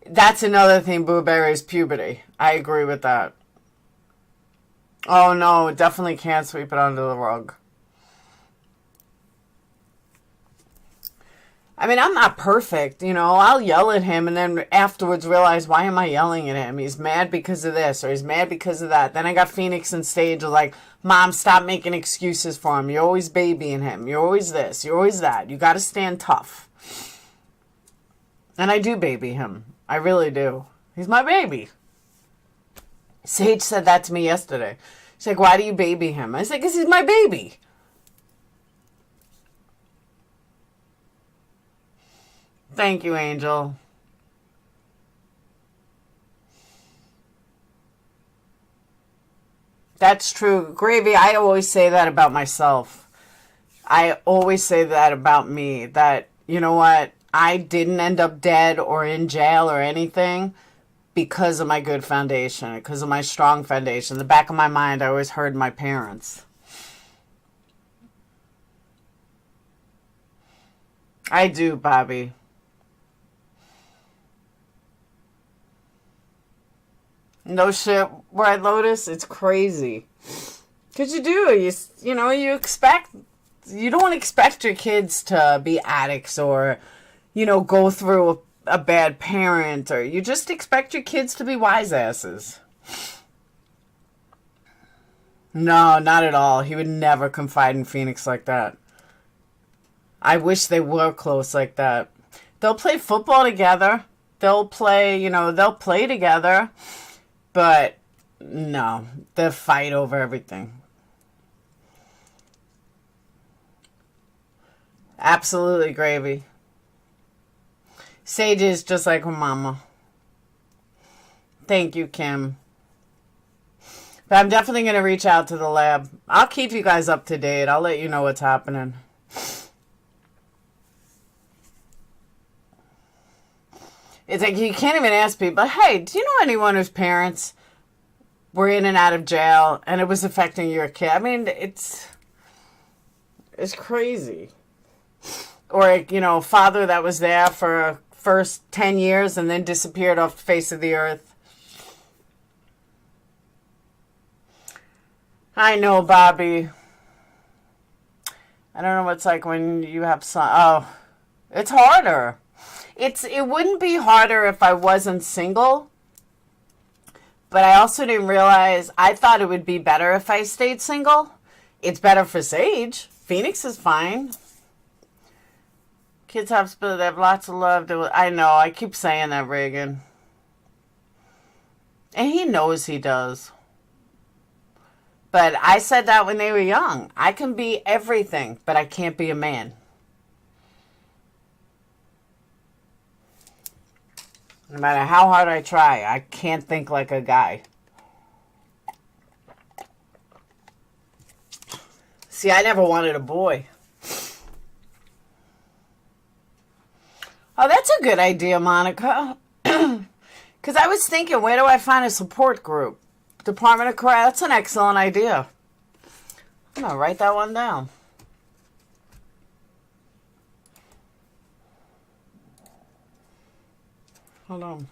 That's another thing, Boo Berry's puberty. I agree with that. Oh no, definitely can't sweep it under the rug. I'm not perfect, I'll yell at him and then afterwards realize, why am I yelling at him? He's mad because of this or he's mad because of that. Then I got Phoenix and Stage like, Mom, stop making excuses for him. You're always babying him. You're always this. You're always that. You got to stand tough. And I do baby him. I really do. He's my baby. Sage said that to me yesterday. She's like, why do you baby him? I said, because he's my baby. Thank you, Angel. That's true. Gravy, I always say that about myself. I always say that about me. That, you know what? I didn't end up dead or in jail or anything because of my good foundation, because of my strong foundation. In the back of my mind, I always heard my parents. I do, Bobby. No shit, White Lotus, it's crazy. Because you do. You don't expect your kids to be addicts or, go through a bad parent, or you just expect your kids to be wise asses. No, not at all. He would never confide in Phoenix like that. I wish they were close like that. They'll play football together. They'll play together. But no, they'll fight over everything. Absolutely, Gravy. Sage is just like her mama. Thank you, Kim. But I'm definitely going to reach out to the lab. I'll keep you guys up to date. I'll let you know what's happening. It's like you can't even ask people, hey, do you know anyone whose parents were in and out of jail and it was affecting your kid? I mean, it's crazy. Or, a father that was there for first 10 years and then disappeared off the face of the earth. I know, Bobby. I don't know what it's like when you have son. Oh, it's harder. It wouldn't be harder if I wasn't single. But I also didn't realize, I thought it would be better if I stayed single. It's better for Sage. Phoenix is fine. Kids have they have lots of love. I know, I keep saying that, Reagan. And he knows he does. But I said that when they were young. I can be everything, but I can't be a man. No matter how hard I try, I can't think like a guy. See, I never wanted a boy. Oh, that's a good idea, Monica. Because I was thinking, where do I find a support group? Department of Corrections. That's an excellent idea. I'm going to write that one down. Hold on.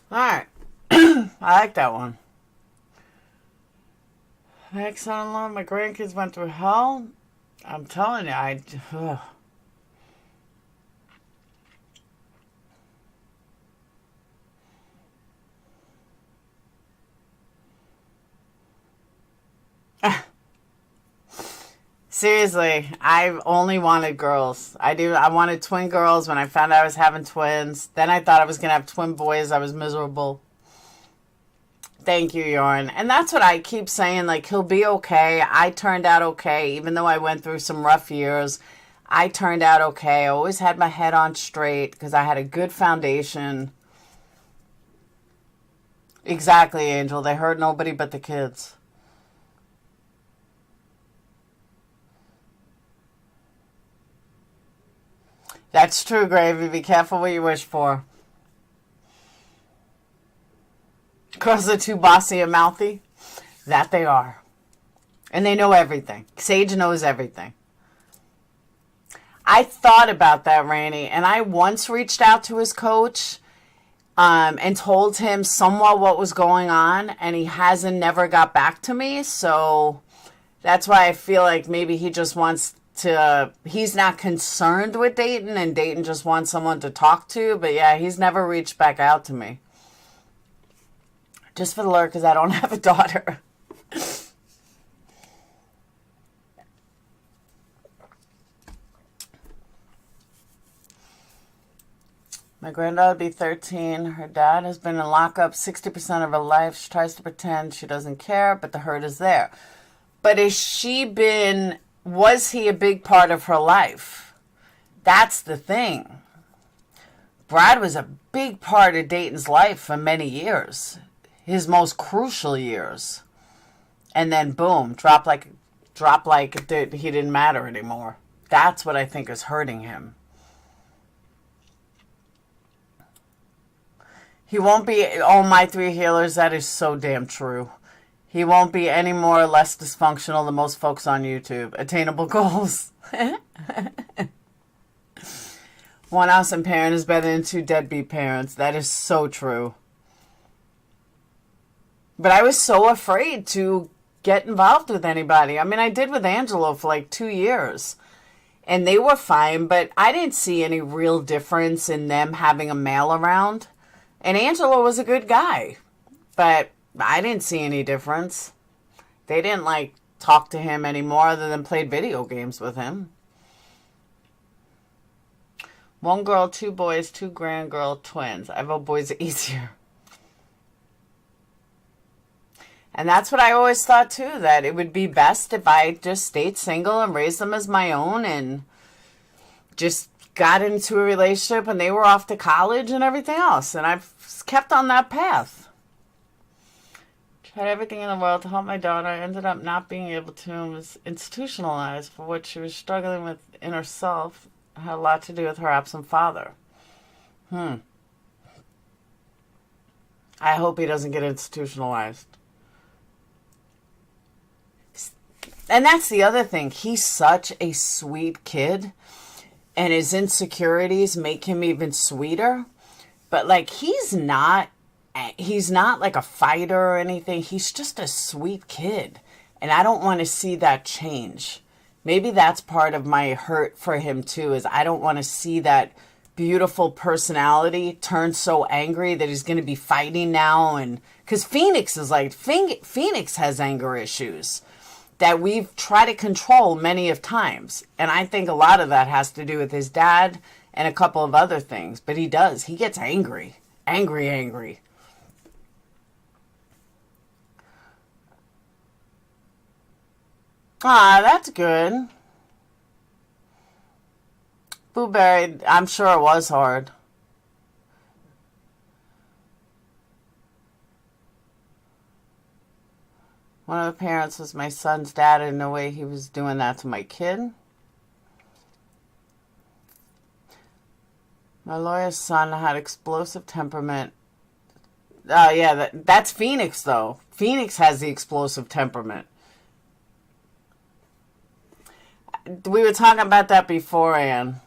All right. I like that one. My ex-son-in-law, my grandkids went through hell. I'm telling you, Seriously, I've only wanted girls. I wanted twin girls when I found out I was having twins. Then I thought I was going to have twin boys. I was miserable. Thank you, Yarn. And that's what I keep saying, like, he'll be okay. I turned out okay, even though I went through some rough years. I turned out okay. I always had my head on straight because I had a good foundation. Exactly, Angel. They hurt nobody but the kids. That's true, Gravy. Be careful what you wish for. Girls are too bossy and mouthy. That they are. And they know everything. Sage knows everything. I thought about that, Rainey, and I once reached out to his coach and told him somewhat what was going on, and he never got back to me. So that's why I feel like maybe he just wants he's not concerned with Dayton, and Dayton just wants someone to talk to. But yeah, he's never reached back out to me. Just for the lurk, because I don't have a daughter. My granddaughter will be 13. Her dad has been in lockup 60% of her life. She tries to pretend she doesn't care, but the hurt is there. But was he a big part of her life? That's the thing. Brad was a big part of Dayton's life for many years. His most crucial years. And then boom, drop like he didn't matter anymore. That's what I think is hurting him. He won't be, oh, my three healers, that is so damn true. He won't be any more or less dysfunctional than most folks on YouTube. Attainable goals. One awesome parent is better than two deadbeat parents. That is so true. But I was so afraid to get involved with anybody. I mean, I did with Angelo for like 2 years. And they were fine, but I didn't see any real difference in them having a male around. And Angelo was a good guy, but I didn't see any difference. They didn't like talk to him anymore other than played video games with him. One girl, two boys, two grand girl twins. I vote boys are easier. And that's what I always thought too, that it would be best if I just stayed single and raised them as my own and just got into a relationship and they were off to college and everything else. And I've kept on that path. Tried everything in the world to help my daughter. I ended up not being able to and was institutionalized for what she was struggling with in herself. It had a lot to do with her absent father. I hope he doesn't get institutionalized. And that's the other thing. He's such a sweet kid. And his insecurities make him even sweeter. But, like, he's not like a fighter or anything. He's just a sweet kid. And I don't want to see that change. Maybe that's part of my hurt for him, too, is I don't want to see that beautiful personality turn so angry that he's going to be fighting now. And because Phoenix is like, Phoenix has anger issues that we've tried to control many of times. And I think a lot of that has to do with his dad and a couple of other things. But he does. He gets angry. Angry. Ah, that's good. Blueberry, I'm sure it was hard. One of the parents was my son's dad, and no way he was doing that to my kid. My lawyer's son had explosive temperament. Oh, yeah, that's Phoenix, though. Phoenix has the explosive temperament. We were talking about that before, Ann.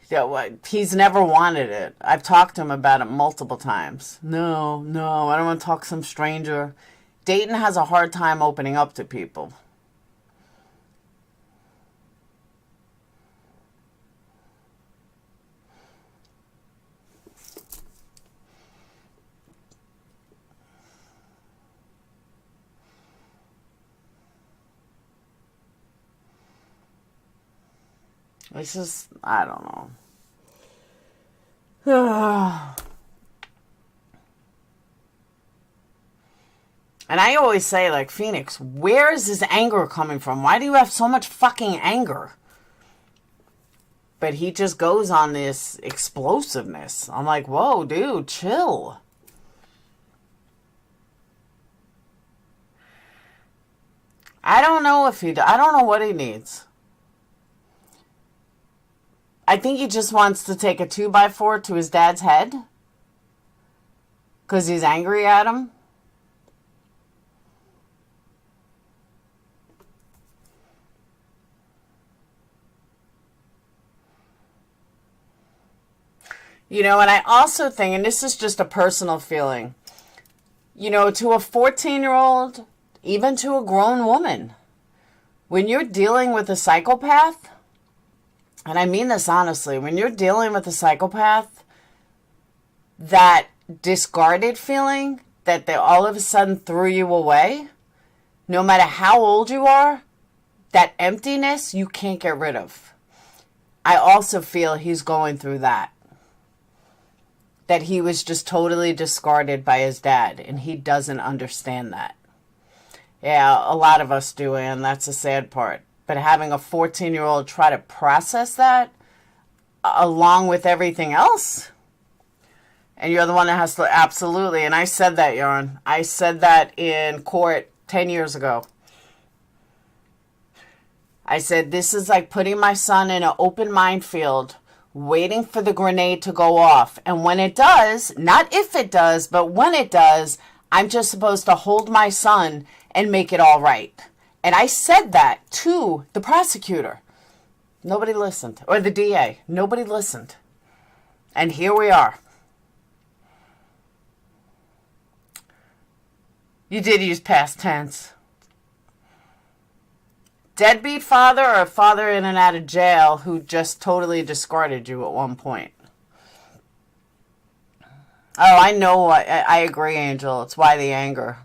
Yeah, he's never wanted it. I've talked to him about it multiple times. No, I don't want to talk to some stranger. Dayton has a hard time opening up to people. It's just, I don't know. And I always say, like, Phoenix, where is this anger coming from? Why do you have so much fucking anger? But he just goes on this explosiveness. I'm like, whoa, dude, chill. I don't know what he needs. I think he just wants to take a 2x4 to his dad's head. Because he's angry at him. You know, and I also think, and this is just a personal feeling, you know, to a 14-year-old, even to a grown woman, when you're dealing with a psychopath, and I mean this honestly, when you're dealing with a psychopath, that discarded feeling that they all of a sudden threw you away, no matter how old you are, that emptiness you can't get rid of. I also feel he's going through that. That he was just totally discarded by his dad, and he doesn't understand that. Yeah, a lot of us do, and that's the sad part. But having a 14-year-old try to process that, along with everything else, and you're the one that has to, absolutely, and I said that, Yarn. I said that in court 10 years ago. I said, this is like putting my son in an open minefield waiting for the grenade to go off. And when it does, not if it does, but when it does, I'm just supposed to hold my son and make it all right. And I said that to the prosecutor. Nobody listened. Or the DA. Nobody listened. And here we are. You did use past tense. Deadbeat father or a father in and out of jail who just totally discarded you at one point? Oh, I know. I agree, Angel. It's why the anger.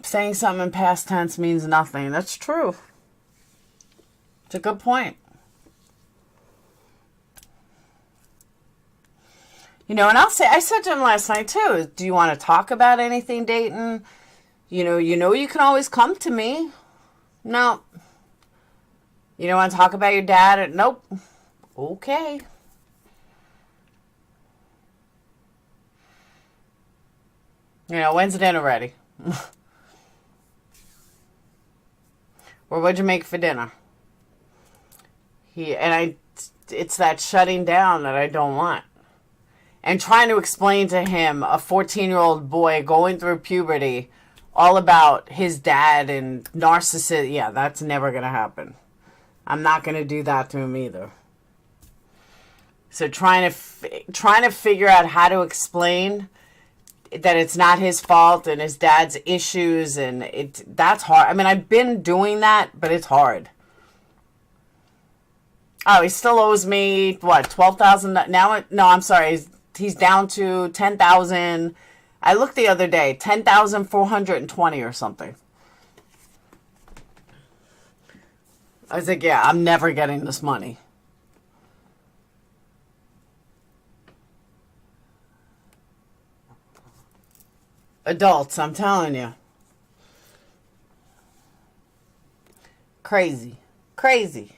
Saying something in past tense means nothing. That's true. It's a good point. And I said to him last night too, do you want to talk about anything, Dayton? You can always come to me. No. You don't want to talk about your dad? Nope. Okay. When's dinner ready? Or what'd you make for dinner? It's that shutting down that I don't want. And trying to explain to him, a 14-year-old boy going through puberty, all about his dad and narcissist. Yeah, that's never going to happen. I'm not going to do that to him either. So trying to figure out how to explain that it's not his fault and his dad's issues, and that's hard. I mean, I've been doing that, but it's hard. Oh, he still owes me, what, $12,000? Now, no, I'm sorry. He's down to $10,000. I looked the other day, $10,420 or something. I was like, yeah, I'm never getting this money. Adults, I'm telling you. Crazy. Crazy.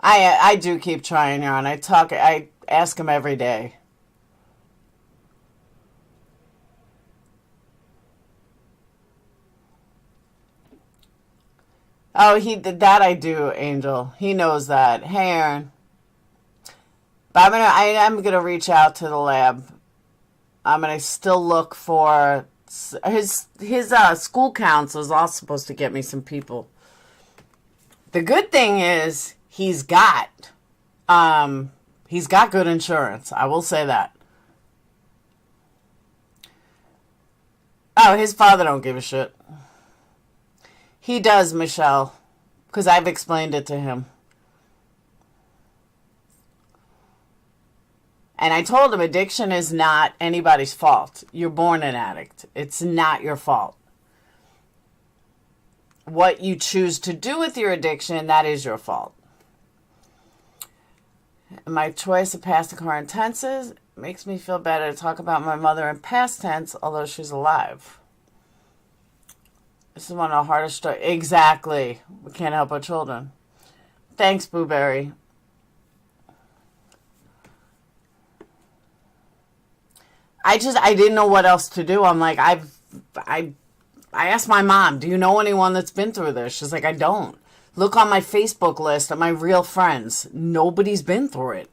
I do keep trying, Aaron. I ask him every day. Oh, that I do, Angel. He knows that. Hey, Aaron. But I'm gonna reach out to the lab. I'm gonna still look for his school council is also supposed to get me some people. The good thing is he's got good insurance. I will say that. Oh, his father don't give a shit. He does, Michelle, because I've explained it to him. And I told him addiction is not anybody's fault. You're born an addict. It's not your fault. What you choose to do with your addiction, that is your fault. My choice of past and current tenses makes me feel better to talk about my mother in past tense, although she's alive. This is one of the hardest stories. Exactly. We can't help our children. Thanks, Blueberry. I didn't know what else to do. I'm like, I asked my mom, do you know anyone that's been through this? She's like, I don't. Look on my Facebook list of my real friends. Nobody's been through it.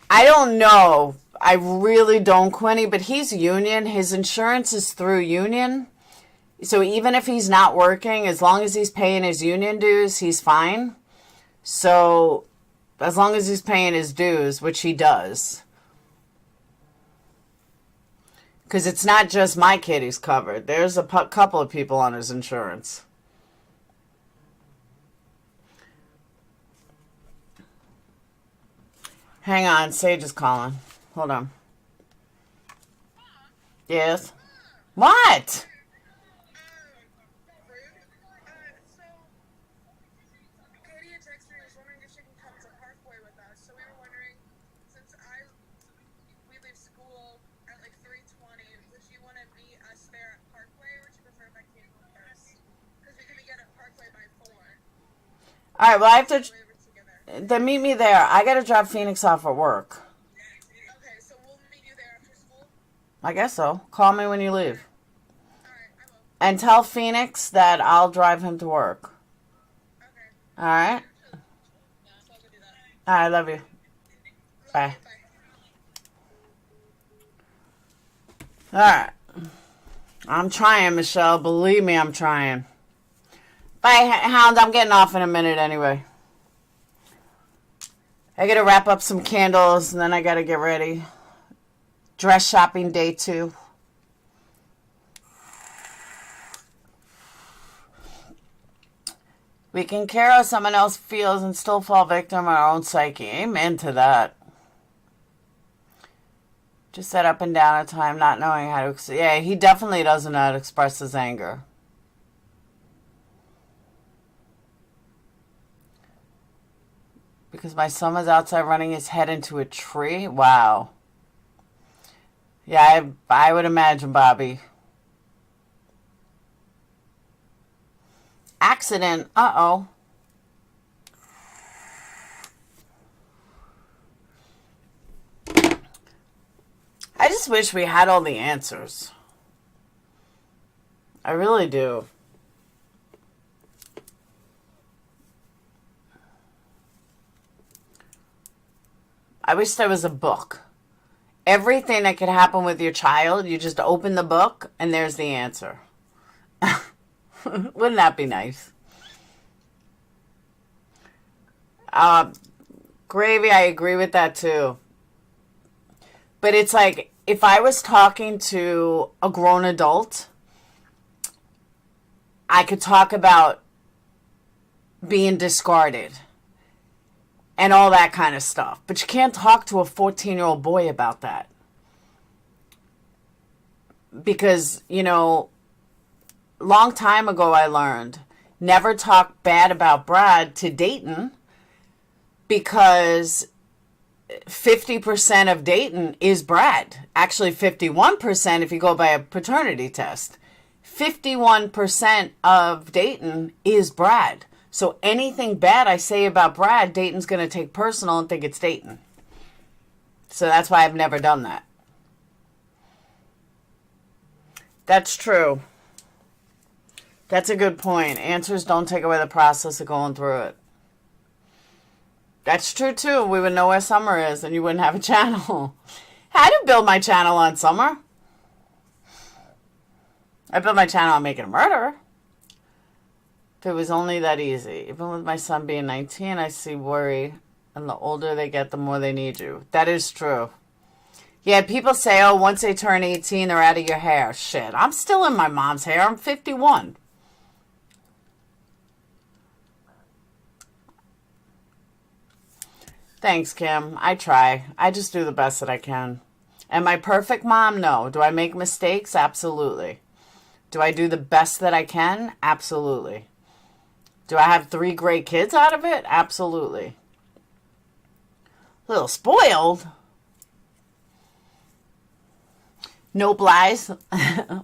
I don't know. I really don't, Quinny, but he's union. His insurance is through union. So even if he's not working, as long as he's paying his union dues, he's fine. So as long as he's paying his dues, which he does. Because it's not just my kid who's covered. There's a couple of people on his insurance. Hang on, Sage is calling. Hold on. Yes? What? All right, well, I have to... Then meet me there. I gotta drop Phoenix off at work. Okay, so we'll meet you there after school? I guess so. Call me when you leave. Alright, I will. And tell Phoenix that I'll drive him to work. Okay. Alright? Yeah, so I'll go do that. I love you. Bye. Bye. Alright. I'm trying, Michelle. Believe me, I'm trying. Bye, Hound. I'm getting off in a minute anyway. I gotta wrap up some candles and then I gotta get ready. Dress shopping day 2. We can care how someone else feels and still fall victim of our own psyche. Amen to that. Just set up and down at time, not knowing how to... Yeah, he definitely doesn't know how to express his anger. Because my son was outside running his head into a tree? Wow. Yeah, I would imagine, Bobby. Accident. Uh-oh. I just wish we had all the answers. I really do. I wish there was a book. Everything that could happen with your child, you just open the book and there's the answer. Wouldn't that be nice? Gravy, I agree with that too. But it's like, if I was talking to a grown adult, I could talk about being discarded and all that kind of stuff. But you can't talk to a 14-year-old boy about that. Because, you know, long time ago I learned, never talk bad about Brad to Dayton, because 50% of Dayton is Brad. Actually, 51% if you go by a paternity test. 51% of Dayton is Brad. So anything bad I say about Brad, Dayton's going to take personal and think it's Dayton. So that's why I've never done that. That's true. That's a good point. Answers don't take away the process of going through it. That's true too. We would know where Summer is and you wouldn't have a channel. I didn't build my channel on Summer. I built my channel on Making a Murderer. If it was only that easy. Even with my son being 19, I see worry. And the older they get, the more they need you. That is true. Yeah, people say, oh, once they turn 18, they're out of your hair. Shit, I'm still in my mom's hair. I'm 51. Thanks, Kim. I try. I just do the best that I can. Am I perfect, Mom? No. Do I make mistakes? Absolutely. Do I do the best that I can? Absolutely. Do I have 3 great kids out of it? Absolutely. A little spoiled. Nope, lies.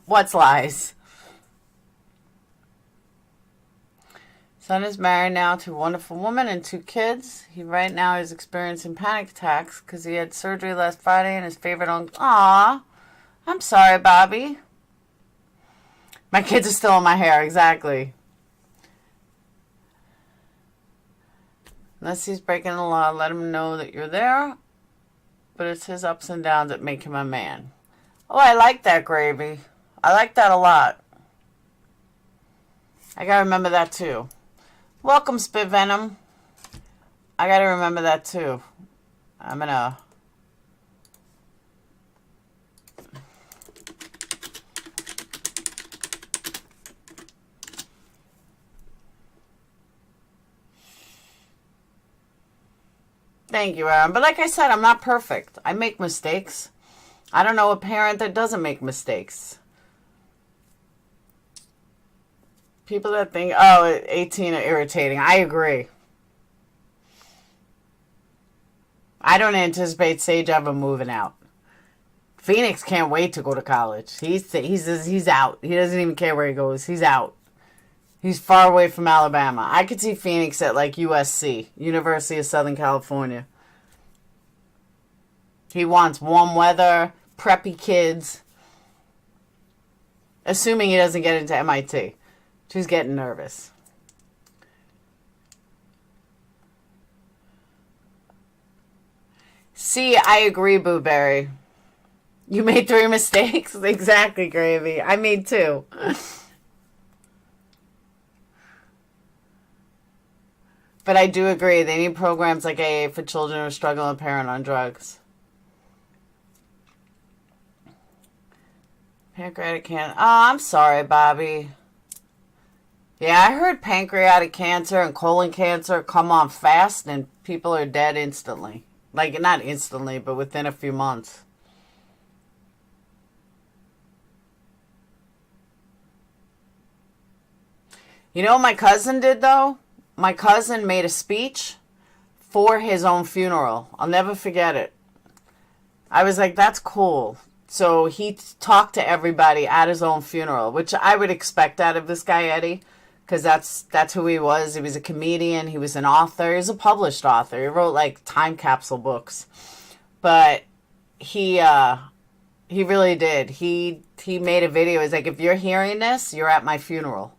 What's lies? Son is married now to a wonderful woman and 2 kids. He right now is experiencing panic attacks because he had surgery last Friday and his favorite uncle. Aw, I'm sorry, Bobby. My kids are still in my hair, exactly. Unless he's breaking the law, let him know that you're there. But it's his ups and downs that make him a man. Oh, I like that, Gravy. I like that a lot. I gotta remember that too. Welcome, Spit Venom. I gotta remember that too. I'm gonna... Thank you, Aaron. But like I said, I'm not perfect. I make mistakes. I don't know a parent that doesn't make mistakes. People that think, oh, 18 are irritating. I agree. I don't anticipate Sage ever moving out. Phoenix can't wait to go to college. He's out. He doesn't even care where he goes. He's out. He's far away from Alabama. I could see Phoenix at like USC, University of Southern California. He wants warm weather, preppy kids. Assuming he doesn't get into MIT. She's getting nervous. See, I agree, Boo Berry. You made 3 mistakes? Exactly, Gravy. I made 2. But I do agree. They need programs like AA for children who struggle with parent on drugs. Pancreatic cancer. Oh, I'm sorry, Bobby. Yeah, I heard pancreatic cancer and colon cancer come on fast and people are dead instantly. Like, not instantly, but within a few months. You know what my cousin did, though? My cousin made a speech for his own funeral. I'll never forget it. I was like, that's cool. So he talked to everybody at his own funeral, which I would expect out of this guy, Eddie, because that's who he was. He was a comedian. He was an author. He was a published author. He wrote, like, time capsule books. But he really did. He made a video. He's like, if you're hearing this, you're at my funeral.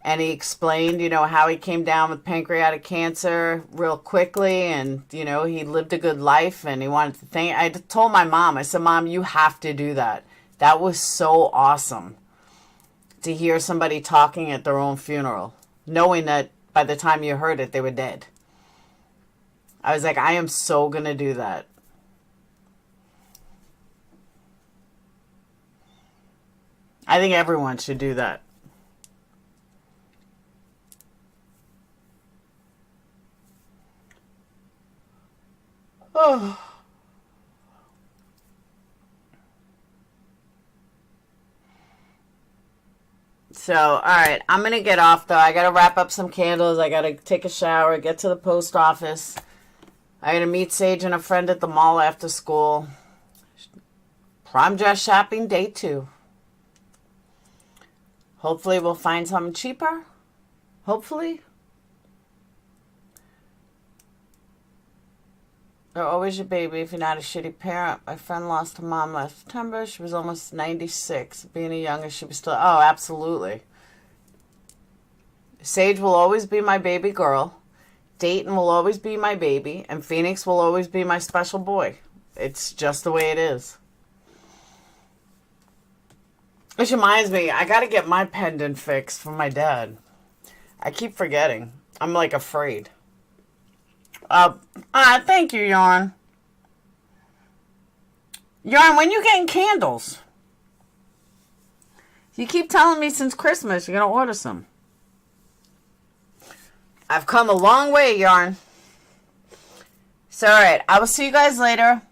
And he explained, you know, how he came down with pancreatic cancer real quickly. And, you know, he lived a good life. And he wanted to thank... I told my mom, I said, Mom, you have to do that. That was so awesome to hear somebody talking at their own funeral, knowing that by the time you heard it, they were dead. I was like, I am so going to do that. I think everyone should do that. Oh. So, all right, I'm going to get off, though. I got to wrap up some candles. I got to take a shower, get to the post office. I got to meet Sage and a friend at the mall after school. Prom dress shopping day 2. Hopefully we'll find something cheaper. Hopefully. They're always your baby if you're not a shitty parent. My friend lost her mom last September. She was almost 96. Being a youngest, she was still... Oh, absolutely. Sage will always be my baby girl. Dayton will always be my baby. And Phoenix will always be my special boy. It's just the way it is. Which reminds me, I got to get my pendant fixed for my dad. I keep forgetting. I'm like afraid. Thank you, Yarn. Yarn, when you getting candles? You keep telling me since Christmas you're going to order some. I've come a long way, Yarn. So, alright, I will see you guys later.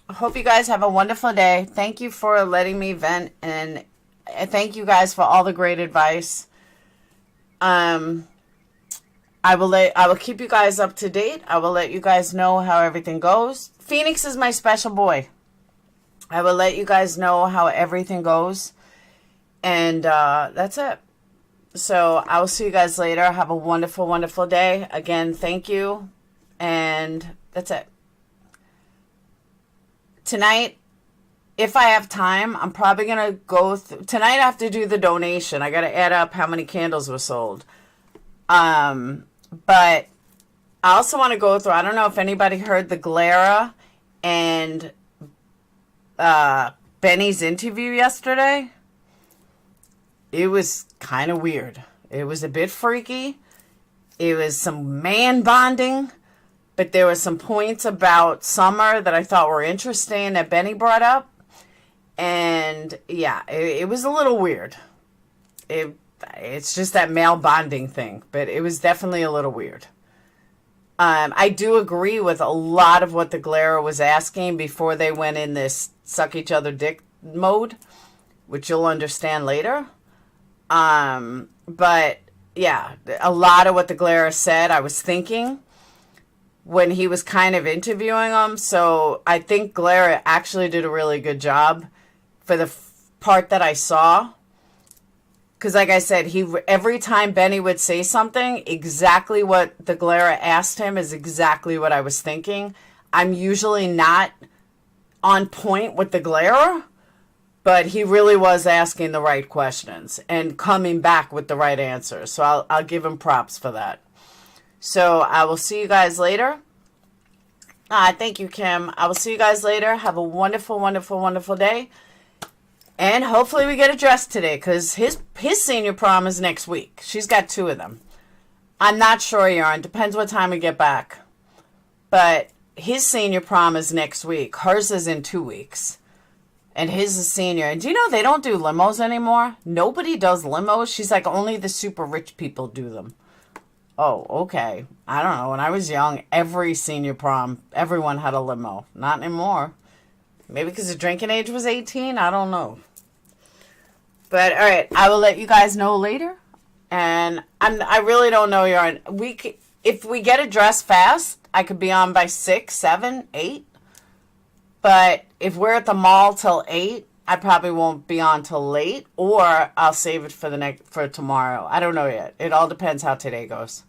I hope you guys have a wonderful day. Thank you for letting me vent, and thank you guys for all the great advice. I will keep you guys up to date. I will let you guys know how everything goes. Phoenix is my special boy. I will let you guys know how everything goes. And that's it. So I will see you guys later. Have a wonderful, wonderful day. Again, thank you. And that's it. Tonight, if I have time, I'm probably going to go... Tonight I have to do the donation. I got to add up how many candles were sold. But I also want to go through... I don't know if anybody heard the Glara and Benny's interview yesterday. It was kind of weird. It was a bit freaky. It was some man bonding. But there were some points about Summer that I thought were interesting that Benny brought up. And yeah, it was a little weird. It's just that male bonding thing. But it was definitely a little weird. I do agree with a lot of what the Glara was asking before they went in this suck each other dick mode, which you'll understand later. But yeah, a lot of what the Glara said, I was thinking when he was kind of interviewing them. So I think Glara actually did a really good job for the part that I saw. Because like I said, every time Benny would say something, exactly what the Glera asked him is exactly what I was thinking. I'm usually not on point with the Glera, but he really was asking the right questions and coming back with the right answers. So I'll give him props for that. So I will see you guys later. Thank you, Kim. I will see you guys later. Have a wonderful, wonderful, wonderful day. And hopefully we get a dress today, because his senior prom is next week. She's got 2 of them. I'm not sure, Yarn. Depends what time we get back. But his senior prom is next week. Hers is in 2 weeks. And his is senior. And do you know they don't do limos anymore? Nobody does limos. She's like, only the super rich people do them. Oh, okay. I don't know. When I was young, every senior prom, everyone had a limo. Not anymore. Maybe because the drinking age was 18? I don't know. But, all right. I will let you guys know later. And I really don't know, Yarn. If we get a dress fast, I could be on by 6, 7, 8. But if we're at the mall till 8, I probably won't be on till late. Or I'll save it for tomorrow. I don't know yet. It all depends how today goes.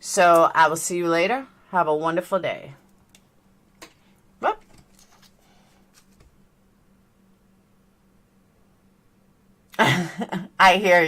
So I will see you later. Have a wonderful day. Well, I hear you.